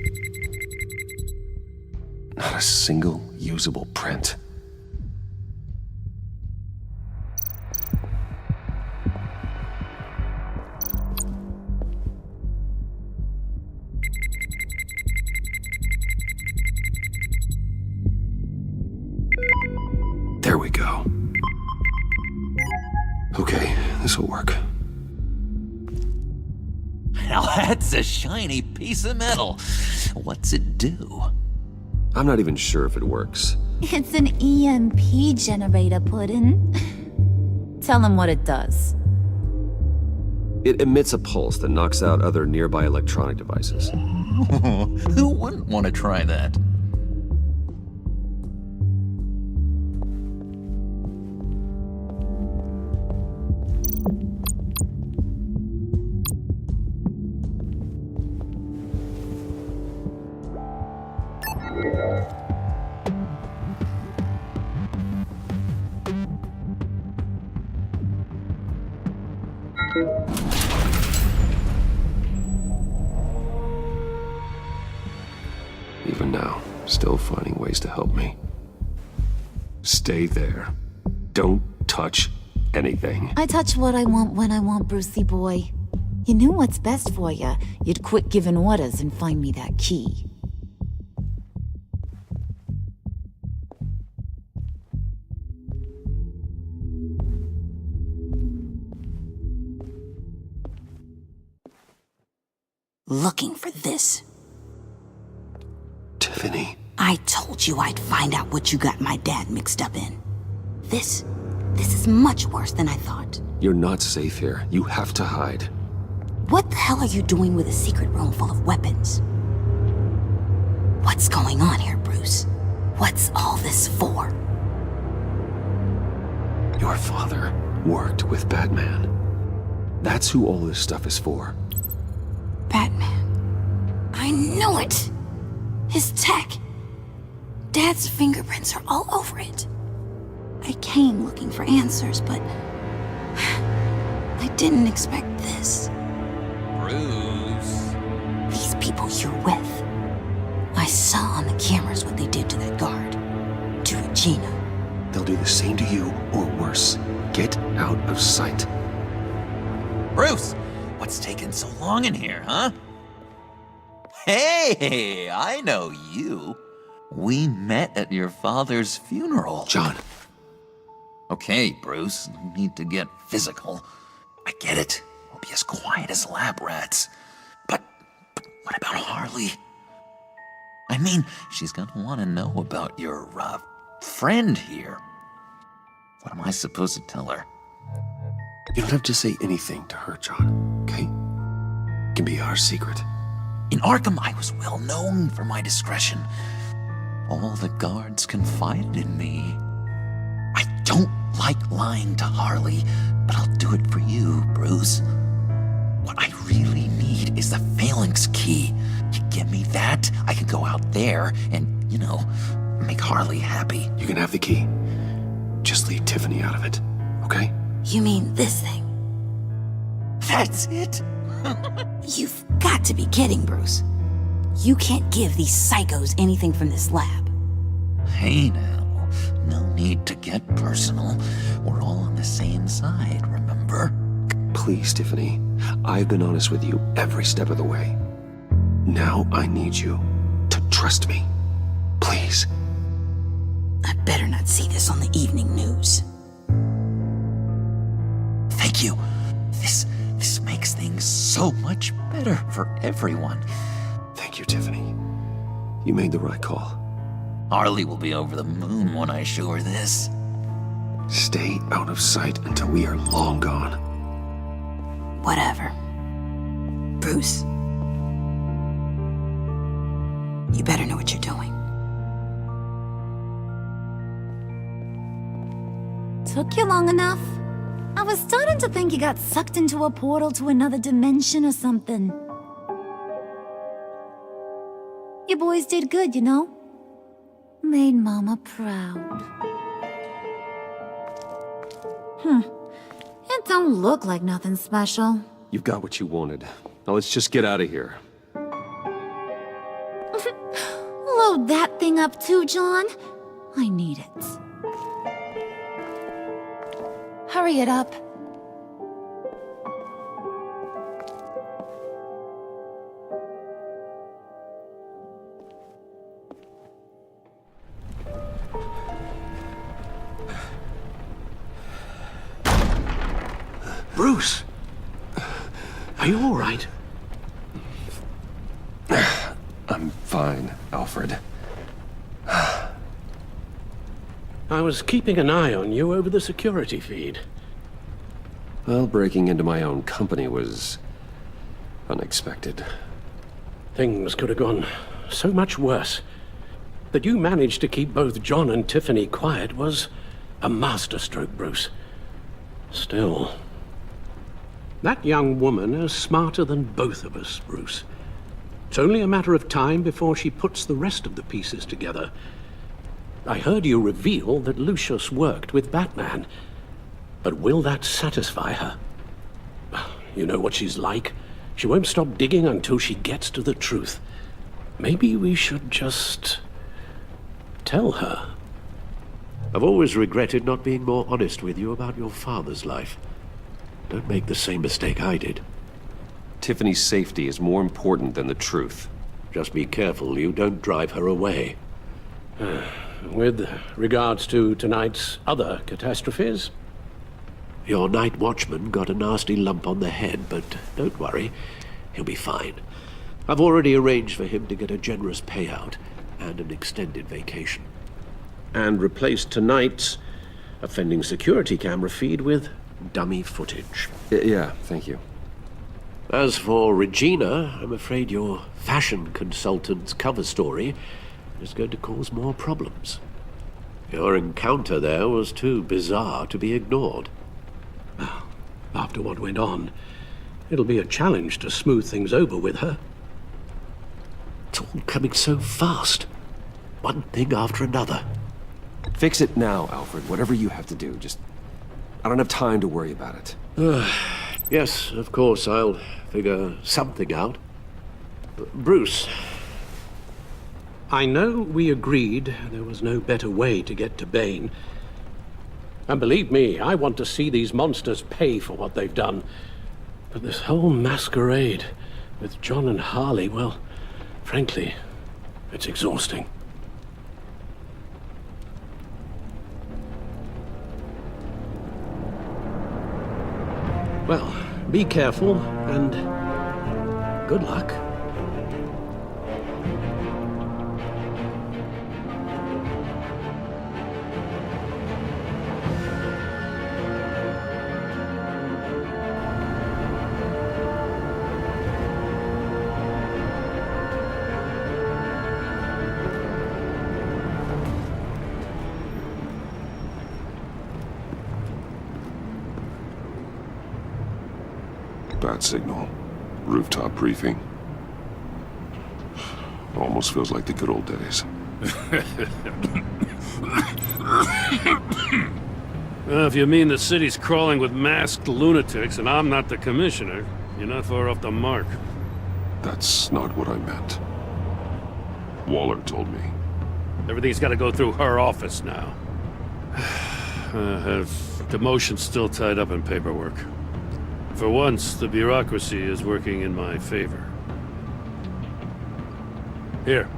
A: Not a single usable print. There we go. Okay, this will work.
N: Now that's a shiny piece of metal. What's it do?
A: I'm not even sure if it works.
P: It's an EMP generator, Puddin'. Tell him what it does.
A: It emits a pulse that knocks out other nearby electronic devices.
N: Who wouldn't want to try that?
A: Even now, still finding ways to help me. Stay there. Don't touch anything.
P: I touch what I want when I want, Brucey boy. You knew what's best for you. You'd quit giving orders and find me that key.
R: Looking for this.
A: Tiffany.
R: I told you I'd find out what you got my dad mixed up in. This is much worse than I thought.
A: You're not safe here. You have to hide.
R: What the hell are you doing with a secret room full of weapons? What's going on here, Bruce? What's all this for?
A: Your father worked with Batman. That's who all this stuff is for.
R: Batman. I knew it! His tech. Dad's fingerprints are all over it. I came looking for answers, but I didn't expect this.
N: Bruce.
R: These people you're with. I saw on the cameras what they did to that guard. To Regina.
A: They'll do the same to you, or worse. Get out of sight.
N: Bruce, what's taking so long in here, huh? Hey, I know you. We met at your father's funeral.
A: John.
N: Okay, Bruce, no need to get physical. I get it. We'll be as quiet as lab rats. But what about Harley? I mean, she's gonna want to know about your, friend here. What am I supposed to tell her?
A: You don't have to say anything to her, John, okay? It can be our secret.
N: In Arkham, I was well known for my discretion. All the guards confided in me. I don't like lying to Harley, but I'll do it for you, Bruce. What I really need is the phalanx key. You give me that, I can go out there and, make Harley happy.
A: You can have the key. Just leave Tiffany out of it, okay?
R: You mean this thing?
N: That's it?
R: You've got to be kidding, Bruce. You can't give these psychos anything from this lab.
N: Hey now, no need to get personal. We're all on the same side, remember?
A: Please, Tiffany. I've been honest with you every step of the way. Now I need you to trust me. Please.
R: I better not see this on the evening news.
N: Thank you. This makes things so much better for everyone.
A: Thank you, Tiffany. You made the right call.
N: Harley will be over the moon when I show her this.
A: Stay out of sight until we are long gone.
R: Whatever. Bruce. You better know what you're doing.
P: Took you long enough? I was starting to think you got sucked into a portal to another dimension or something. You boys did good, you know? Made Mama proud. It don't look like nothing special.
A: You've got what you wanted. Now let's just get out of here.
P: Load that thing up too, John. I need it. Hurry it up.
M: Bruce! Are you all right?
A: I'm fine, Alfred.
M: I was keeping an eye on you over the security feed.
A: Well, breaking into my own company was unexpected.
M: Things could have gone so much worse. That you managed to keep both John and Tiffany quiet was a masterstroke, Bruce. Still, that young woman is smarter than both of us, Bruce. It's only a matter of time before she puts the rest of the pieces together. I heard you reveal that Lucius worked with Batman. But will that satisfy her? You know what she's like. She won't stop digging until she gets to the truth. Maybe we should just tell her.
S: I've always regretted not being more honest with you about your father's life. Don't make the same mistake I did.
A: Tiffany's safety is more important than the truth.
S: Just be careful you don't drive her away.
M: With regards to tonight's other catastrophes?
S: Your night watchman got a nasty lump on the head, but don't worry, he'll be fine. I've already arranged for him to get a generous payout and an extended vacation.
M: And replaced tonight's offending security camera feed with dummy footage.
A: Yeah, thank you.
S: As for Regina, I'm afraid your fashion consultant's cover story is going to cause more problems. Your encounter there was too bizarre to be ignored.
M: Well, after what went on, it'll be a challenge to smooth things over with her.
S: It's all coming so fast. One thing after another.
A: Fix it now, Alfred. Whatever you have to do. I don't have time to worry about it.
S: Yes, of course, I'll figure something out. Bruce.
M: I know we agreed there was no better way to get to Bane. And believe me, I want to see these monsters pay for what they've done. But this whole masquerade with John and Harley, well, frankly, it's exhausting. Well, be careful, and good luck.
C: Bat signal. Rooftop briefing. Almost feels like the good old days.
T: Well, if you mean the city's crawling with masked lunatics and I'm not the commissioner, you're not far off the mark.
C: That's not what I meant. Waller told me.
T: Everything's got to go through her office now. Have demotion still tied up in paperwork. For once, the bureaucracy is working in my favor. Here.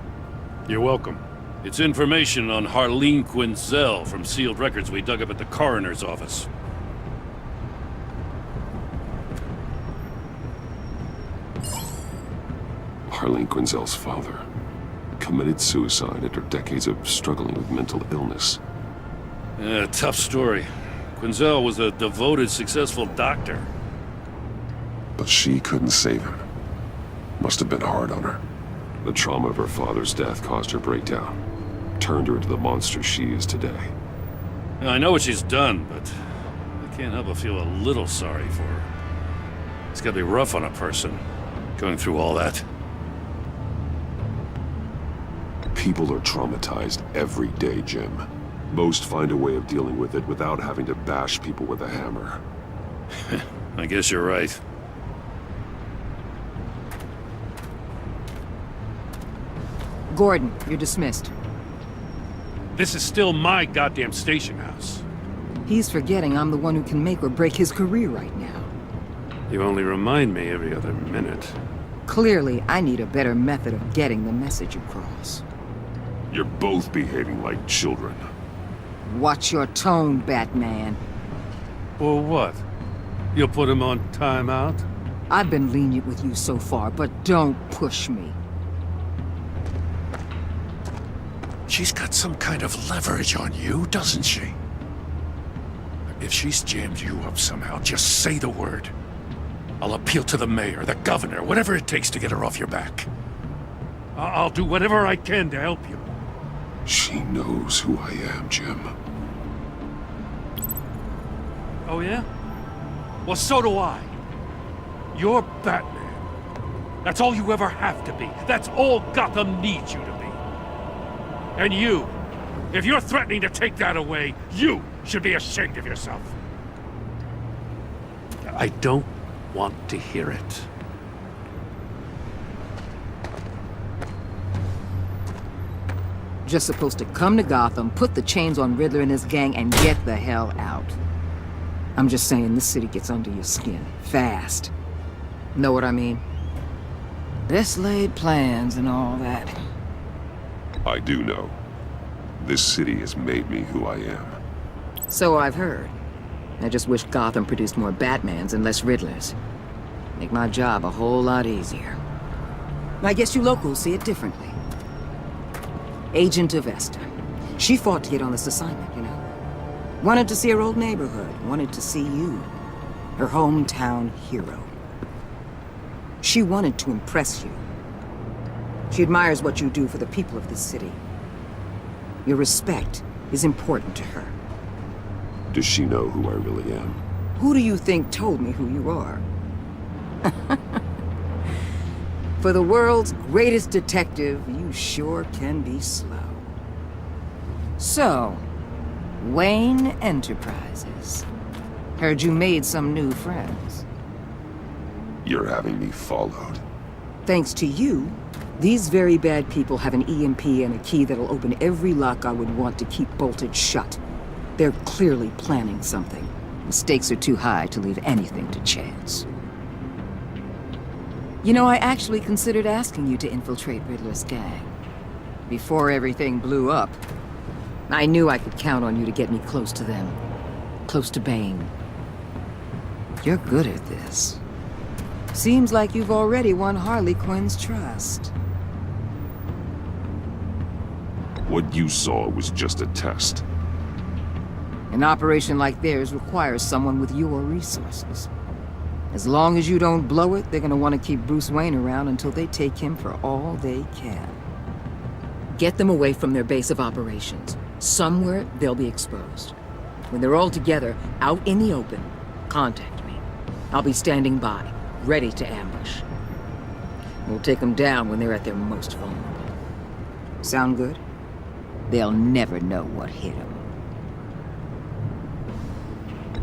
T: You're welcome. It's information on Harleen Quinzel from sealed records we dug up at the coroner's office.
C: Harleen Quinzel's father committed suicide after decades of struggling with mental illness.
T: Tough story. Quinzel was a devoted, successful doctor.
C: But she couldn't save him. Must have been hard on her. The trauma of her father's death caused her breakdown. Turned her into the monster she is today.
T: I know what she's done, but I can't help but feel a little sorry for her. It's gotta be rough on a person, going through all that.
C: People are traumatized every day, Jim. Most find a way of dealing with it without having to bash people with a hammer.
T: I guess you're right.
B: Gordon, you're dismissed.
T: This is still my goddamn station house.
B: He's forgetting I'm the one who can make or break his career right now.
T: You only remind me every other minute.
B: Clearly, I need a better method of getting the message across.
C: You're both behaving like children.
B: Watch your tone, Batman.
T: Or what? You'll put him on timeout?
B: I've been lenient with you so far, but don't push me.
D: She's got some kind of leverage on you, doesn't she? If she's jammed you up somehow, just say the word. I'll appeal to the mayor, the governor, whatever it takes to get her off your back.
T: I'll do whatever I can to help you.
C: She knows who I am, Jim.
T: Oh yeah? Well, so do I. You're Batman. That's all you ever have to be. That's all Gotham needs you to be. And you, if you're threatening to take that away, you should be ashamed of yourself. I don't want to hear it.
B: Just supposed to come to Gotham, put the chains on Riddler and his gang, and get the hell out. I'm just saying, this city gets under your skin. Fast. Know what I mean? Best laid plans and all that.
C: I do know. This city has made me who I am.
B: So I've heard. I just wish Gotham produced more Batmans and less Riddlers. Make my job a whole lot easier. I guess you locals see it differently. Agent of Esther. She fought to get on this assignment, you know. Wanted to see her old neighborhood. Wanted to see you. Her hometown hero. She wanted to impress you. She admires what you do for the people of this city. Your respect is important to her.
C: Does she know who I really am?
B: Who do you think told me who you are? For the world's greatest detective, you sure can be slow. So, Wayne Enterprises. Heard you made some new friends.
C: You're having me followed.
B: Thanks to you, these very bad people have an EMP and a key that'll open every lock I would want to keep bolted shut. They're clearly planning something. The stakes are too high to leave anything to chance. You know, I actually considered asking you to infiltrate Riddler's gang. Before everything blew up, I knew I could count on you to get me close to them. Close to Bane. You're good at this. Seems like you've already won Harley Quinn's trust.
C: What you saw was just a test.
B: An operation like theirs requires someone with your resources. As long as you don't blow it, they're gonna want to keep Bruce Wayne around until they take him for all they can. Get them away from their base of operations. Somewhere they'll be exposed. When they're all together, out in the open, contact me. I'll be standing by. ready to ambush. We'll take them down when they're at their most vulnerable. Sound good? They'll never know what hit them.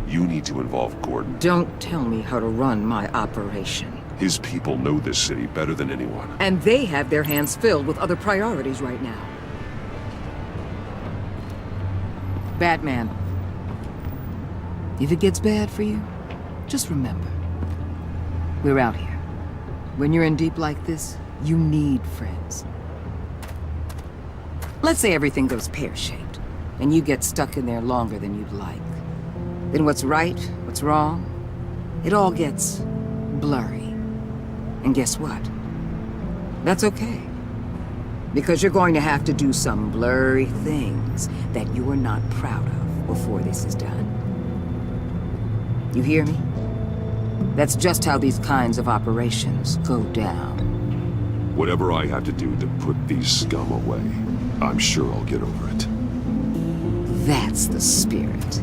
C: You need to involve Gordon.
B: Don't tell me how to run my operation.
C: His people know this city better than anyone.
B: And they have their hands filled with other priorities right now. Batman, if it gets bad for you, just remember, we're out here. When you're in deep like this, you need friends. Let's say everything goes pear-shaped, and you get stuck in there longer than you'd like. Then what's right, what's wrong, it all gets blurry. And guess what? That's okay. Because you're going to have to do some blurry things that you are not proud of before this is done. You hear me? That's just how these kinds of operations go down.
C: Whatever I have to do to put these scum away, I'm sure I'll get over it.
B: That's the spirit.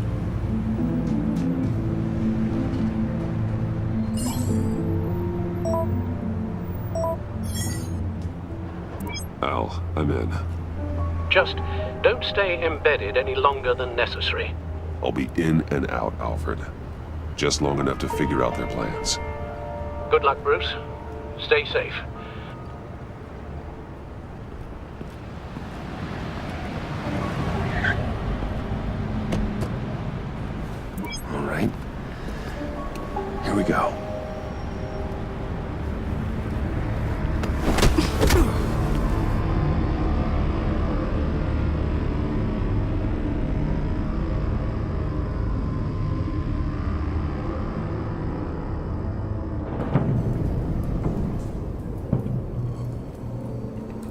C: Al, I'm in.
S: Just don't stay embedded any longer than necessary.
C: I'll be in and out, Alfred. Just long enough to figure out their plans.
S: Good luck, Bruce. Stay safe.
C: All right. Here we go.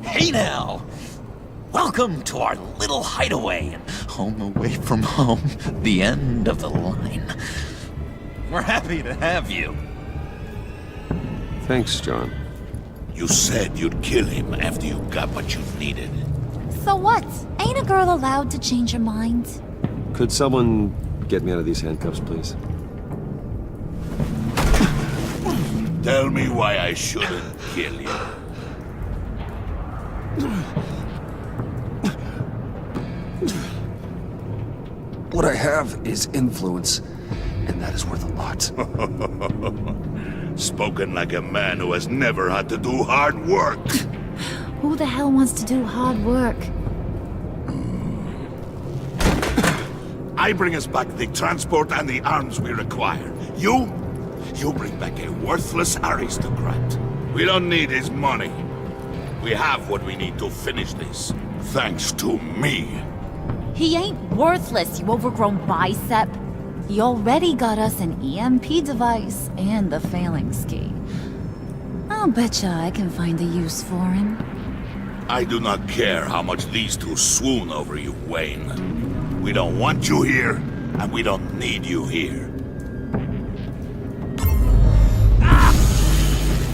N: Hey now! Welcome to our little hideaway and home away from home, the end of the line. We're happy to have you.
C: Thanks, John.
J: You said you'd kill him after you got what you needed.
P: So what? Ain't a girl allowed to change her mind?
A: Could someone get me out of these handcuffs, please?
J: Tell me why I shouldn't kill you.
A: What I have is influence, and that is worth a lot.
J: Spoken like a man who has never had to do hard work.
P: Who the hell wants to do hard work?
J: I bring us back the transport and the arms we require. You bring back a worthless aristocrat. We don't need his money. We have what we need to finish this, thanks to me.
P: He ain't worthless, you overgrown bicep. He already got us an EMP device and the failing ski. I'll betcha I can find a use for him.
J: I do not care how much these two swoon over you, Wayne. We don't want you here, and we don't need you here.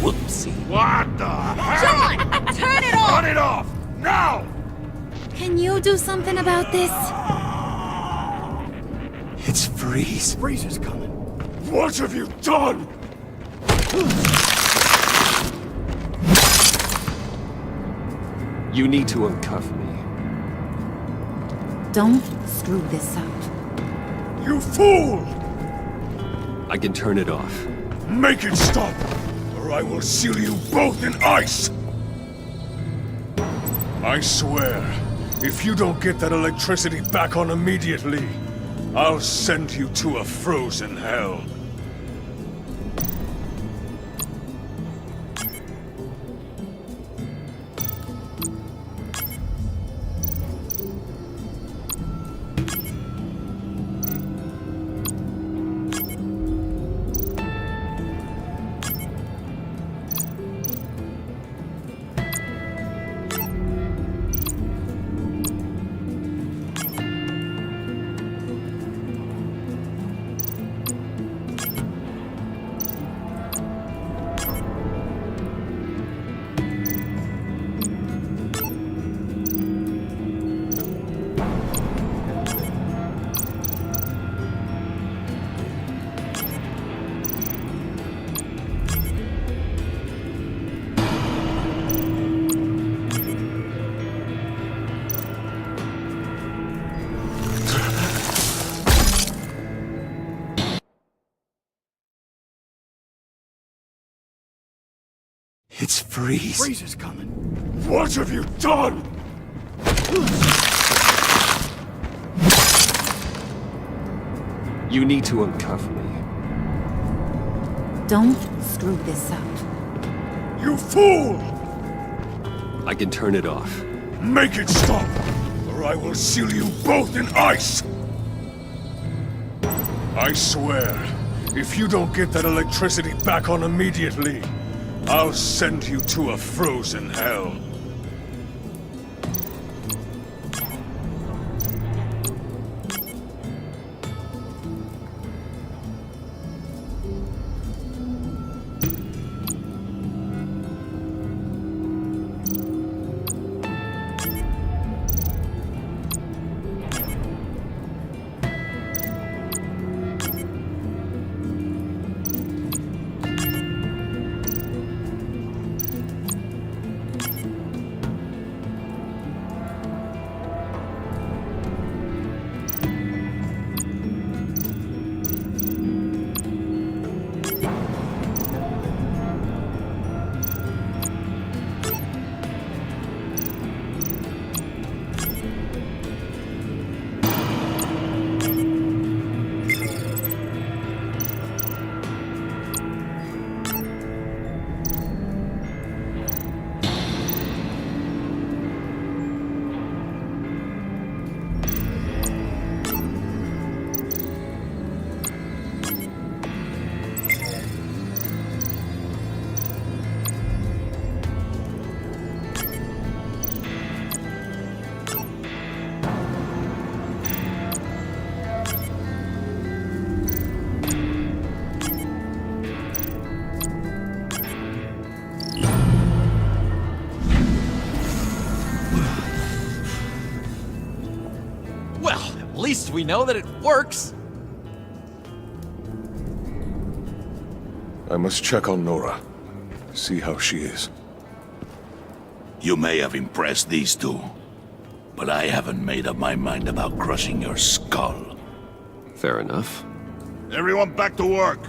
N: Whoopsie.
J: What the hell?
P: John! Turn it off!
J: Turn it off! Now!
P: Can you do something about this?
A: It's Freeze.
I: Freeze is coming.
J: What have you done?
A: You need to uncuff me.
P: Don't screw this up.
J: You fool!
A: I can turn it off.
J: Make it stop, or I will seal you both in ice!
E: I swear, if you don't get that electricity back on immediately, I'll send you to a frozen hell.
H: It's Freeze.
I: Freeze is coming.
C: What have you done?
A: You need to uncuff me.
P: Don't screw this up.
C: You fool!
A: I can turn it off.
C: Make it stop, or I will seal you both in ice! I swear, if you don't get that electricity back on immediately, I'll send you to a frozen hell.
U: At least we know that it works.
C: I must check on Nora. See how she is.
J: You may have impressed these two, but I haven't made up my mind about crushing your skull.
A: Fair enough.
J: Everyone back to work.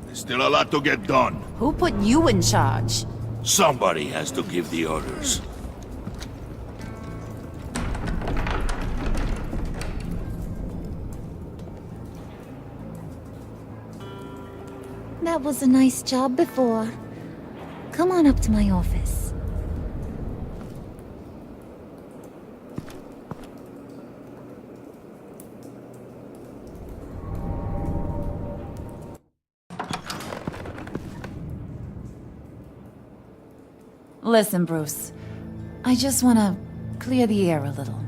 J: There's still a lot to get done.
P: Who put you in charge?
J: Somebody has to give the orders.
P: That was a nice job before. Come on up to my office. Listen, Bruce. I just want to clear the air a little.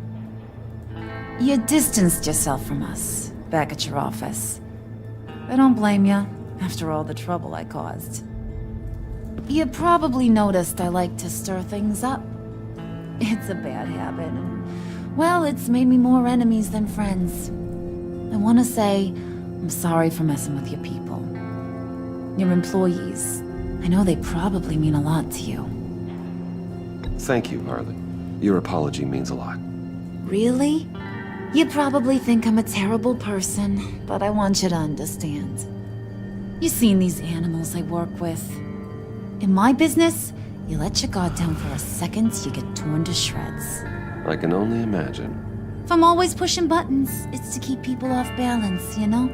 P: You distanced yourself from us back at your office. I don't blame you. After all the trouble I caused. You probably noticed I like to stir things up. It's a bad habit, and, well, it's made me more enemies than friends. I want to say I'm sorry for messing with your people. Your employees. I know they probably mean a lot to you.
A: Thank you, Harley. Your apology means a lot.
P: Really? You probably think I'm a terrible person, but I want you to understand. You've seen these animals I work with. In my business, you let your guard down for a second, you get torn to shreds.
A: I can only imagine.
P: If I'm always pushing buttons, it's to keep people off balance, you know?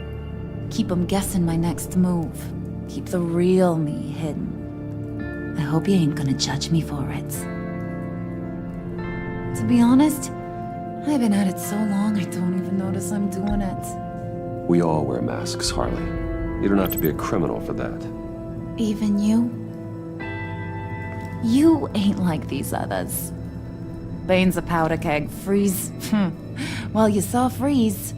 P: Keep them guessing my next move. Keep the real me hidden. I hope you ain't gonna judge me for it. To be honest, I've been at it so long I don't even notice I'm doing it.
A: We all wear masks, Harley. You don't have to be a criminal for that.
P: Even you? You ain't like these others. Bane's a powder keg. Freeze. Well, you saw Freeze.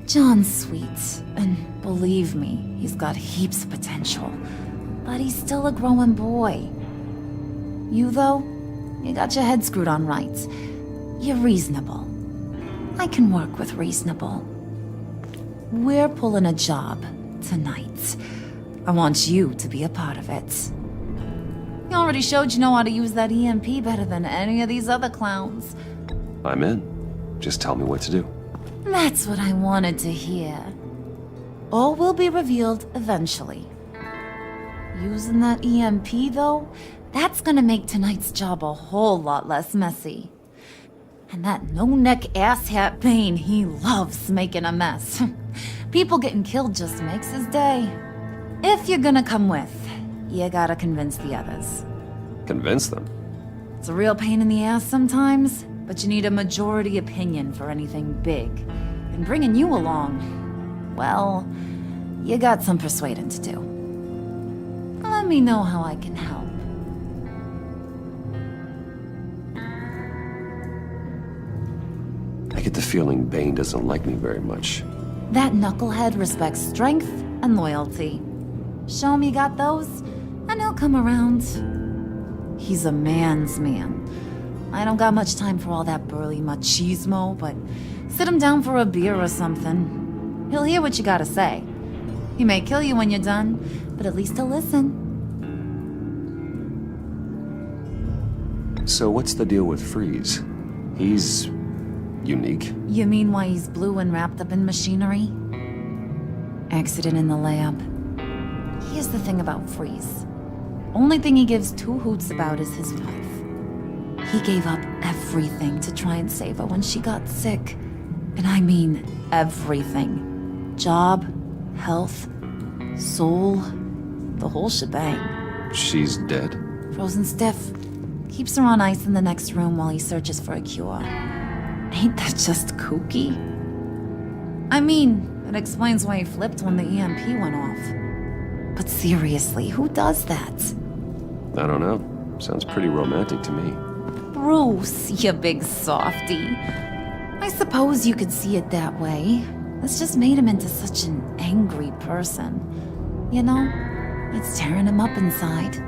P: John's sweet, and believe me, he's got heaps of potential. But he's still a growing boy. You, though, you got your head screwed on right. You're reasonable. I can work with reasonable. We're pulling a job tonight. I want you to be a part of it. You already showed you know how to use that EMP better than any of these other clowns.
A: I'm in. Just tell me what to do.
P: That's what I wanted to hear. All will be revealed eventually. Using that EMP, though, that's gonna make tonight's job a whole lot less messy. And that no-neck asshat Bane, he loves making a mess. People getting killed just makes his day. If you're gonna come with, you gotta convince the others.
A: Convince them?
P: It's a real pain in the ass sometimes, but you need a majority opinion for anything big. And bringing you along, well, you got some persuading to do. Let me know how I can help.
A: I get the feeling Bane doesn't like me very much.
P: That knucklehead respects strength and loyalty. Show him you got those, and he'll come around. He's a man's man. I don't got much time for all that burly machismo, but sit him down for a beer or something. He'll hear what you gotta say. He may kill you when you're done, but at least he'll listen.
A: So what's the deal with Freeze? He's unique.
P: You mean why he's blue and wrapped up in machinery? Accident in the lab. Here's the thing about Freeze. Only thing he gives two hoots about is his wife. He gave up everything to try and save her when she got sick. And I mean everything. Job, health, soul, the whole shebang.
A: She's dead?
P: Frozen stiff. Keeps her on ice in the next room while he searches for a cure. Ain't that just kooky? I mean, it explains why he flipped when the EMP went off. But seriously, who does that?
A: I don't know. Sounds pretty romantic to me.
P: Bruce, you big softy. I suppose you could see it that way. This just made him into such an angry person. You know, it's tearing him up inside.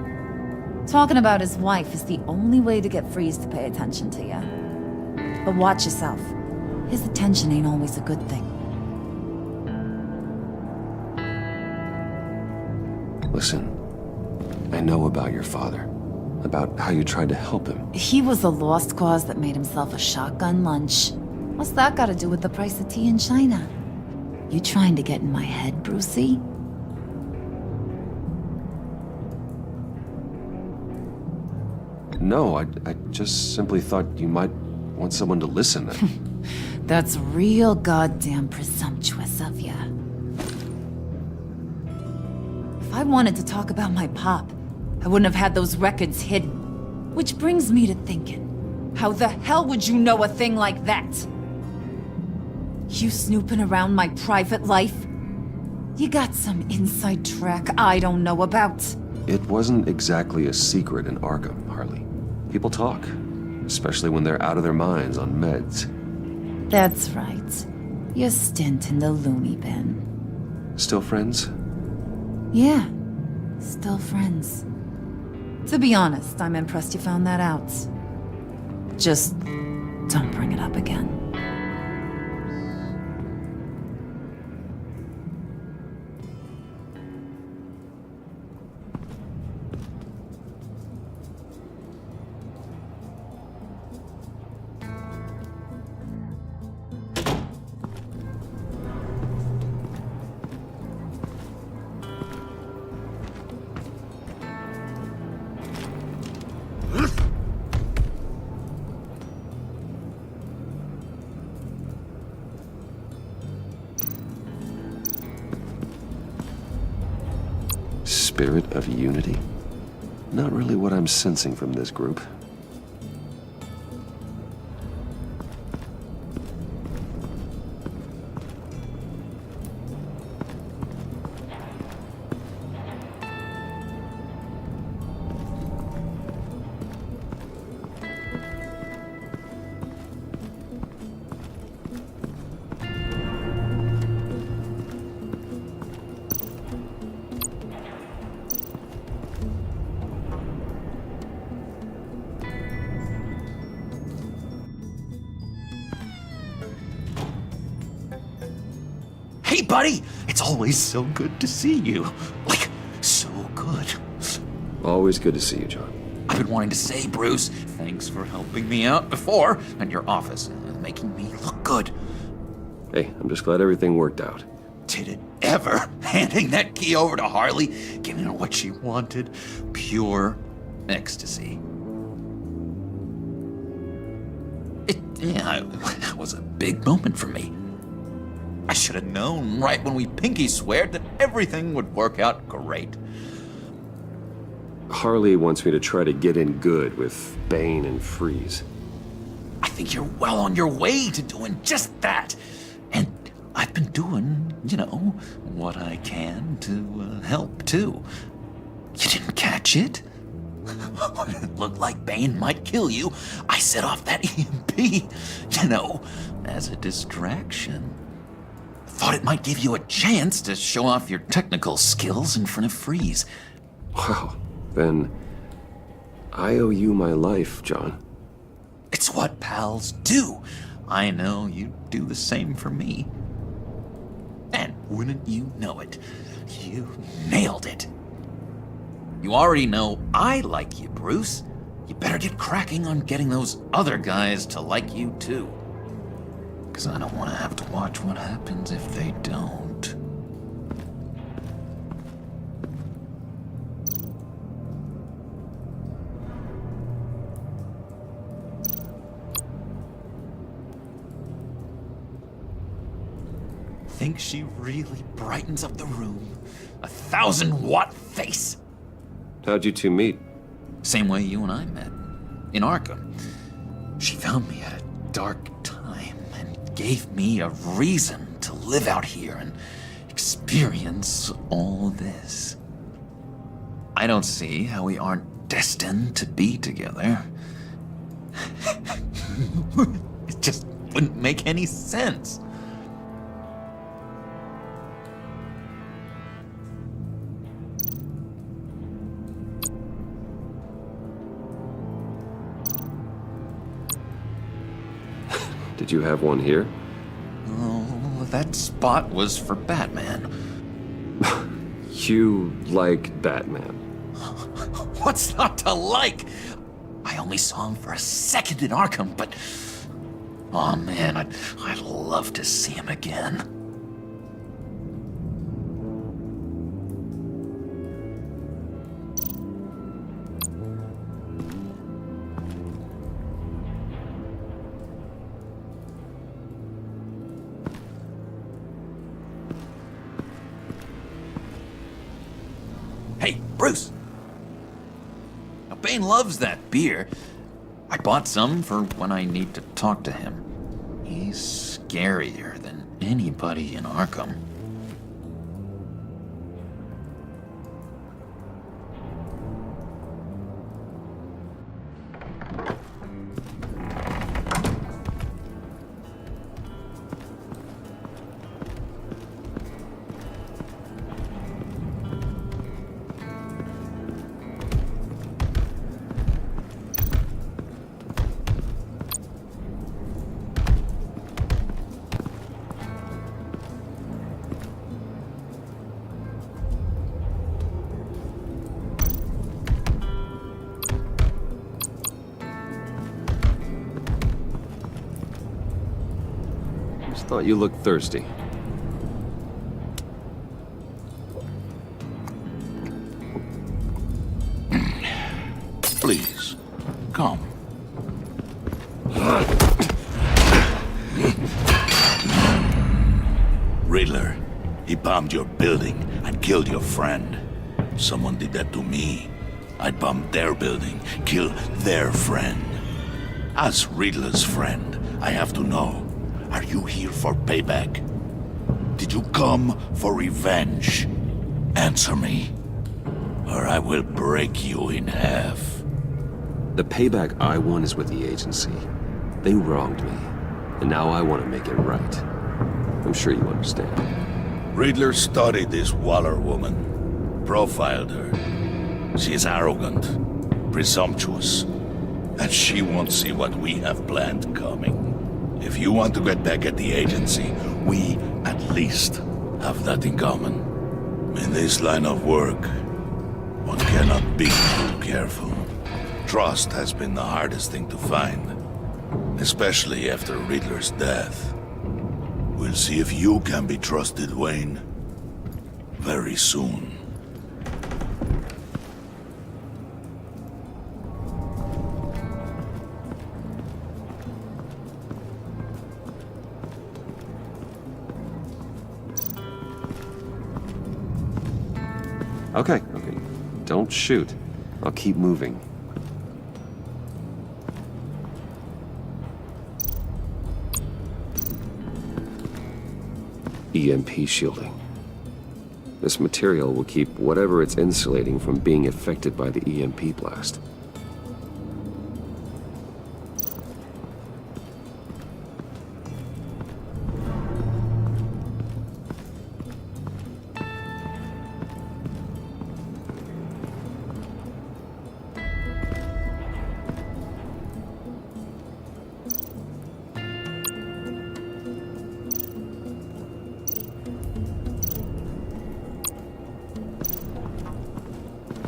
P: Talking about his wife is the only way to get Freeze to pay attention to you. But watch yourself. His attention ain't always a good thing.
A: Listen, I know about your father. About how you tried to help him.
P: He was a lost cause that made himself a shotgun lunch. What's that got to do with the price of tea in China? You trying to get in my head, Brucey?
A: No, I just simply thought you might want someone to listen.
P: That's real goddamn presumptuous of ya. If I wanted to talk about my pop, I wouldn't have had those records hidden. Which brings me to thinking, how the hell would you know a thing like that? You snooping around my private life? You got some inside track I don't know about.
A: It wasn't exactly a secret in Arkham, Harley. People talk, especially when they're out of their minds on meds.
P: That's right. Your stint in the loony bin.
A: Still friends?
P: Yeah, still friends. To be honest, I'm impressed you found that out. Just don't bring it up again.
A: Spirit of unity? Not really what I'm sensing from this group.
N: Hey, buddy! It's always so good to see you. Like, so good.
A: Always good to see you, John.
N: I've been wanting to say, Bruce, thanks for helping me out before in your office and making me look good.
A: Hey, I'm just glad everything worked out.
N: Did it ever handing that key over to Harley, giving her what she wanted. Pure ecstasy. It was a big moment for me. I should have known right when we pinky sweared that everything would work out great.
A: Harley wants me to try to get in good with Bane and Freeze.
N: I think you're well on your way to doing just that. And I've been doing, what I can to help, too. You didn't catch it? When it looked like Bane might kill you, I set off that EMP, as a distraction. Thought it might give you a chance to show off your technical skills in front of Freeze.
A: Wow, then I owe you my life, John.
N: It's what pals do. I know you do the same for me. And wouldn't you know it, you nailed it. You already know I like you, Bruce. You better get cracking on getting those other guys to like you, too. Because I don't want to have to watch what happens if they don't. Think she really brightens up the room? 1,000-watt face!
A: How'd you two meet?
N: Same way you and I met. In Arkham. She found me at a dark time and gave me a reason to live out here and experience all this. I don't see how we aren't destined to be together. It just wouldn't make any sense.
A: Did you have one here?
N: Oh, that spot was for Batman.
A: You like Batman?
N: What's not to like? I only saw him for a second in Arkham, but... oh man, I'd love to see him again. Hey, Bruce! Now, Bane loves that beer. I bought some for when I need to talk to him. He's scarier than anybody in Arkham.
A: Thought you looked thirsty.
J: Please, come. Riddler, he bombed your building and killed your friend. Someone did that to me. I'd bomb their building, kill their friend. As Riddler's friend, I have to know. Are you here for payback? Did you come for revenge? Answer me, or I will break you in half.
A: The payback I want is with the agency. They wronged me, and now I want to make it right. I'm sure you understand.
J: Riddler studied this Waller woman, profiled her. She is arrogant, presumptuous, and she won't see what we have planned coming. If you want to get back at the agency, we, at least, have that in common. In this line of work, one cannot be too careful. Trust has been the hardest thing to find, especially after Riddler's death. We'll see if you can be trusted, Wayne. very soon.
A: Okay. Don't shoot. I'll keep moving. EMP shielding. This material will keep whatever it's insulating from being affected by the EMP blast.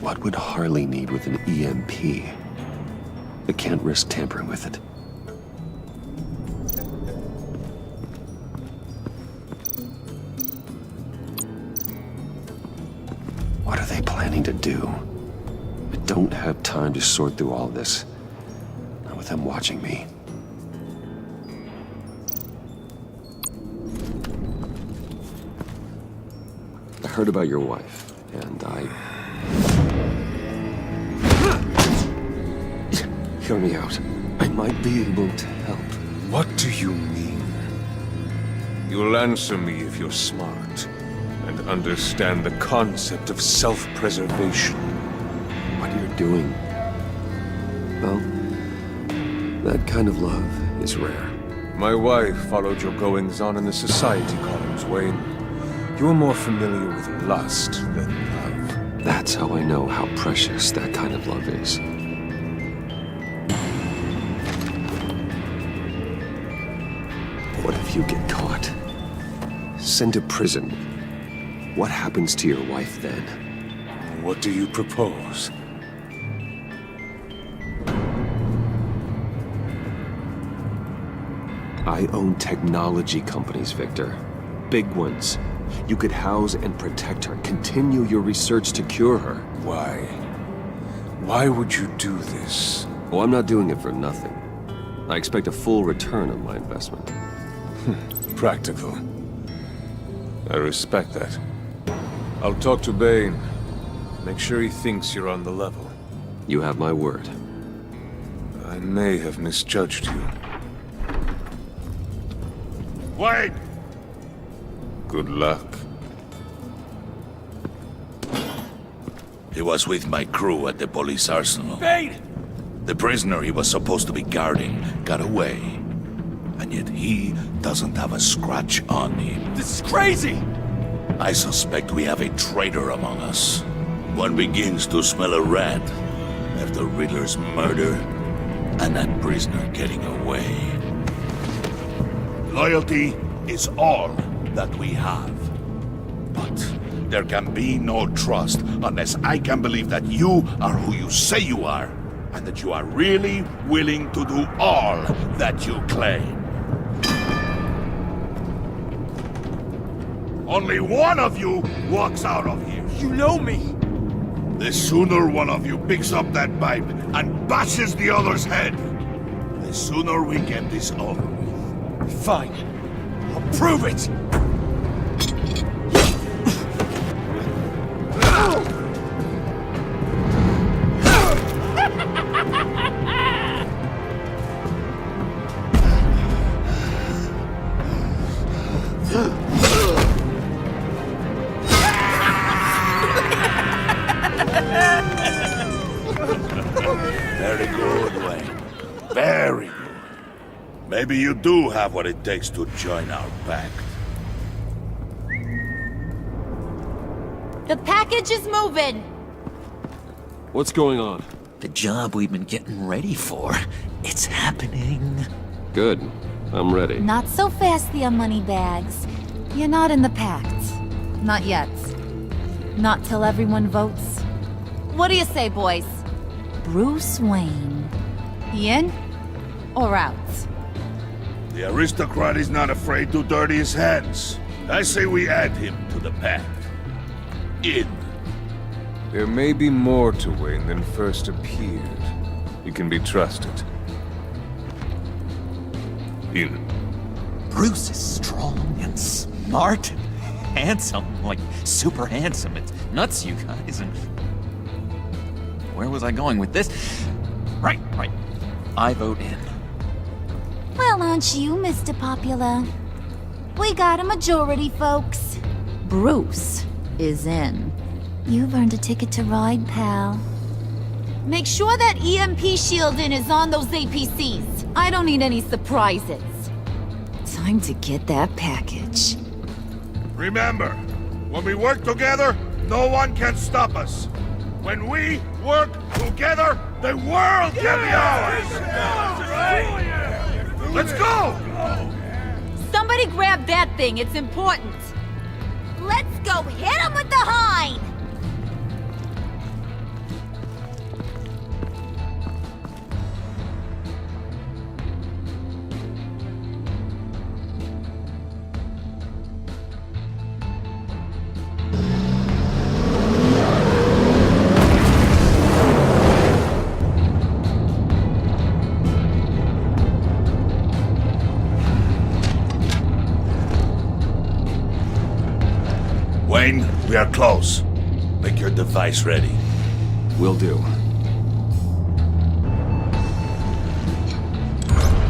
A: What would Harley need with an EMP? I can't risk tampering with it. What are they planning to do? I don't have time to sort through all this. Not with them watching me. I heard about your wife, and Hear me out. I might be able to help.
Q: What do you mean? You'll answer me if you're smart and understand the concept of self-preservation.
A: What you're doing? Well, that kind of love is rare.
Q: My wife followed your goings-on in the society columns, Wayne. You're more familiar with lust than love.
A: That's how I know how precious that kind of love is. What if you get caught? Sent to prison. What happens to your wife then?
Q: What do you propose?
A: I own technology companies, Victor. Big ones. You could house and protect her, continue your research to cure her.
Q: Why? Why would you do this?
A: Oh, I'm not doing it for nothing. I expect a full return on my investment.
Q: Practical. I respect that. I'll talk to Bane. Make sure he thinks you're on the level.
A: You have my word.
Q: I may have misjudged you.
J: Wait!
Q: Good luck.
J: He was with my crew at the police arsenal.
E: Bane!
J: The prisoner he was supposed to be guarding got away. And yet he doesn't have a scratch on him.
E: This is crazy!
J: I suspect we have a traitor among us. One begins to smell a rat after Riddler's murder and that prisoner getting away. Loyalty is all that we have. But there can be no trust unless I can believe that you are who you say you are, and that you are really willing to do all that you claim. Only one of you walks out of here.
E: You know me!
J: The sooner one of you picks up that pipe and bashes the other's head, the sooner we get this over with.
E: Fine. I'll prove it!
J: Very good, Wayne. Very good. Maybe you do have what it takes to join our pact.
P: The package is moving!
A: What's going on?
N: The job we've been getting ready for. It's happening.
A: Good. I'm ready.
P: Not so fast, the Moneybags. You're not in the Pact. Not yet. Not till everyone votes. What do you say, boys? Bruce Wayne. In or out?
J: The aristocrat is not afraid to dirty his hands. I say we add him to the pact. in.
Q: There may be more to Wayne than first appeared. He can be trusted. In.
U: Bruce is strong and smart and handsome, like super handsome. It's nuts, you guys. And where was I going with this? Right. I vote in.
P: Well, aren't you, Mr. Popular? We got a majority, folks. Bruce is in. You've earned a ticket to ride, pal. Make sure that EMP shielding is on those APCs. I don't need any surprises. Time to get that package.
J: Remember, when we work together, no one can stop us. When we work together, the world can be ours! Let's go!
P: Somebody grab that thing, it's important. Let's go hit him with the hind!
J: Wayne, we are close. Make your device ready.
A: Will do.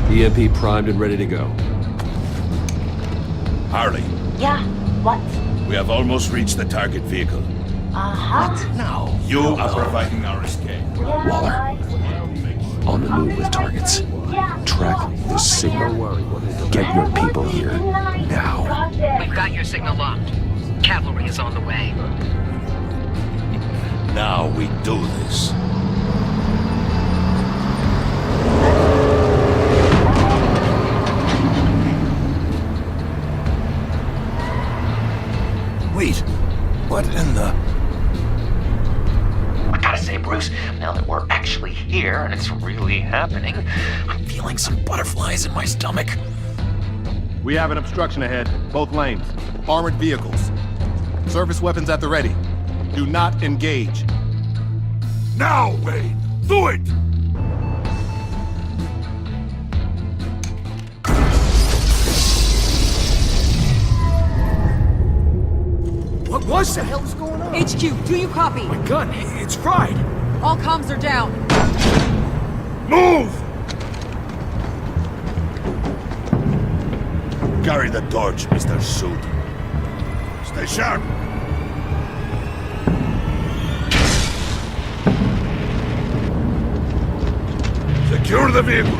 A: EMP primed and ready to go.
J: Harley.
R: Yeah, what?
J: We have almost reached the target vehicle.
R: What?
J: No. You are providing our escape.
A: Waller. On the move with targets. Track this signal. Get your people here. Now.
B: We've got your signal locked. Cavalry is on the way.
J: Now we do this.
N: Wait, what in the... I gotta say, Bruce, now that we're actually here and it's really happening, I'm feeling some butterflies in my stomach.
G: We have an obstruction ahead, both lanes. Armored vehicles. Service weapons at the ready. Do not engage.
J: Now, Wayne! Do it!
H: What was that? What the hell is going on?
B: HQ, do you copy?
H: My gun, it's fried.
B: All comms are down.
J: Move! Carry the torch, Mr. Suit. Stay sharp. Secure the vehicle.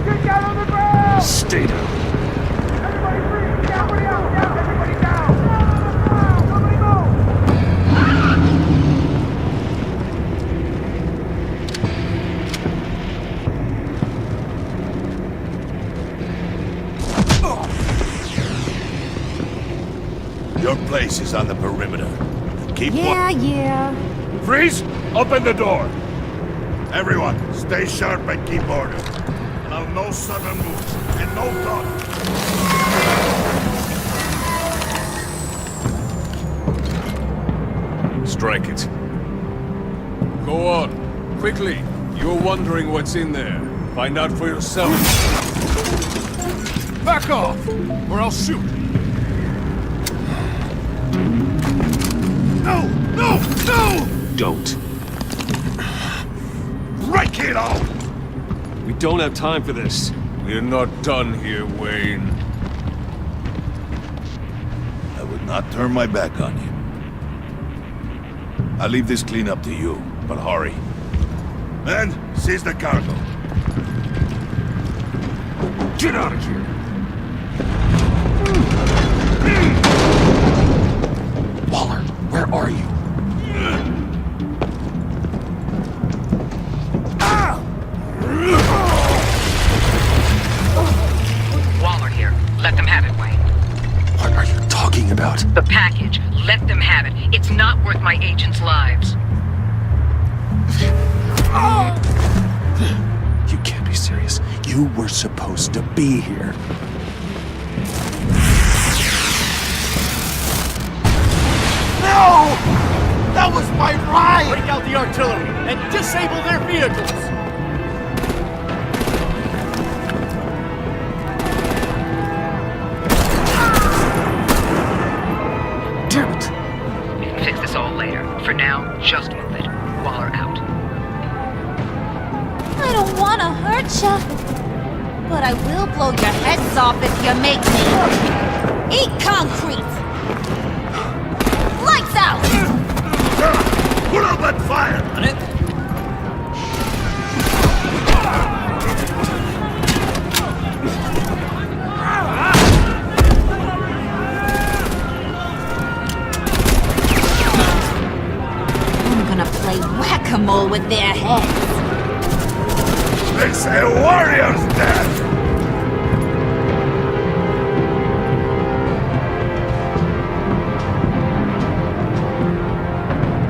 E: Get down on the ground!
A: Stay down.
E: Everybody freeze! Everybody out! Down! Everybody down! Nobody
J: move! Your place is on the perimeter. Keep
P: Yeah.
J: Freeze! Open the door! Everyone, stay sharp and keep order. Allow no sudden moves and no talk.
Q: Strike it. Go on. Quickly. You're wondering what's in there. Find out for yourself.
H: Back off, or I'll shoot. No!
A: Don't.
J: Right, kiddo!
A: We don't have time for this.
Q: We're not done here, Wayne.
J: I would not turn my back on you. I'll leave this cleanup to you, but hurry. And seize the cargo.
A: Get out of here! Waller, where are you?
B: Waller here. Let them have it, Wayne.
A: What are you talking about?
B: The package. Let them have it. It's not worth my agents' lives.
A: You can't be serious.
H: You were supposed to be here.
E: No! That was my ride! Break out the artillery and disable their vehicles!
B: Damn it! We can fix this all later. For now, just move it. While we're out.
P: I don't want to hurt ya, but I will blow your heads off if you make me. Eat concrete! Lights out!
J: Put out that fire!
U: On it.
P: I'm gonna play whack-a-mole with their heads.
J: They say a warrior's death!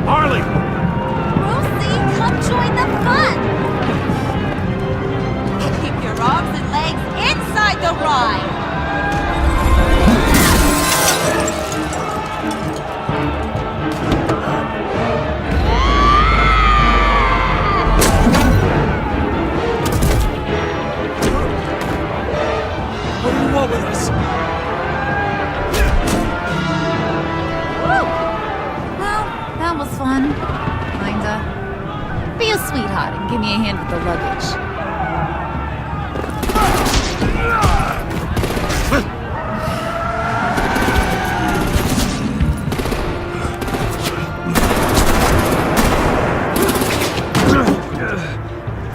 E: Harley!
P: Brucey, come join the fun! Keep your arms and legs inside the ride!
E: What do you want with us?
P: Woo! Well, that was fun. Kinda. Be a sweetheart and give me a hand with the luggage.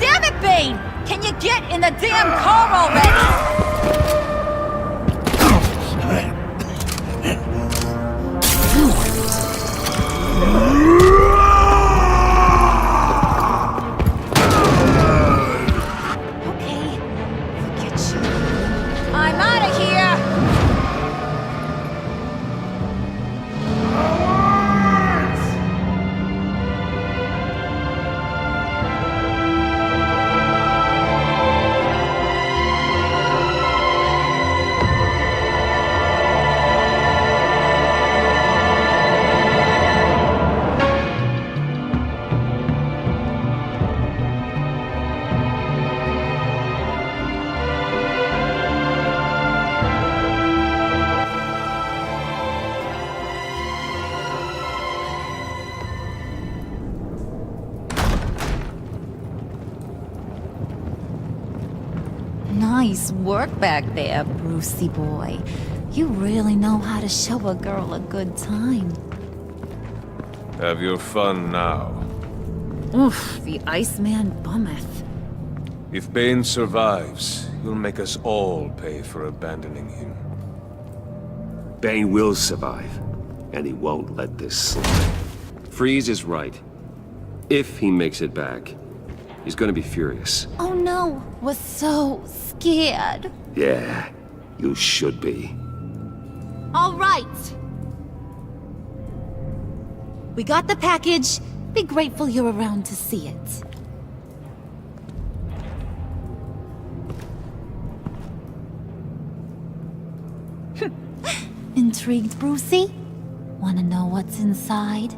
P: Damn it, Bane! Can you get in the damn car already? Okay, forget you. I'm out of here! Nice work back there, Brucey boy. You really know how to show a girl a good time.
Q: Have your fun now.
P: Oof, the Iceman bummeth.
Q: If Bane survives, he'll make us all pay for abandoning him.
A: Bane will survive, and he won't let this slide. Freeze is right. If he makes it back, he's gonna be furious.
P: Oh no, was so scared.
A: Yeah, you should be.
P: All right. We got the package. Be grateful you're around to see it. Intrigued, Brucey? Wanna know what's inside?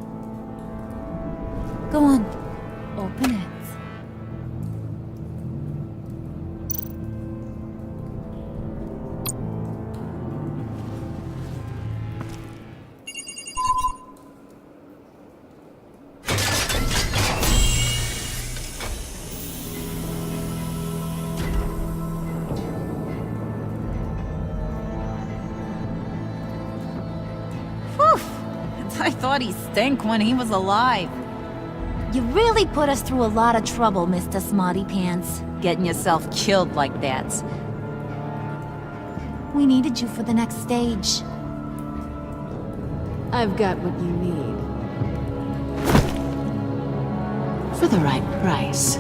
P: Go on, open it. I thought he stank when he was alive. You really put us through a lot of trouble, Mr. Smarty Pants, getting yourself killed like that. We needed you for the next stage.
L: I've got what you need. For the right price.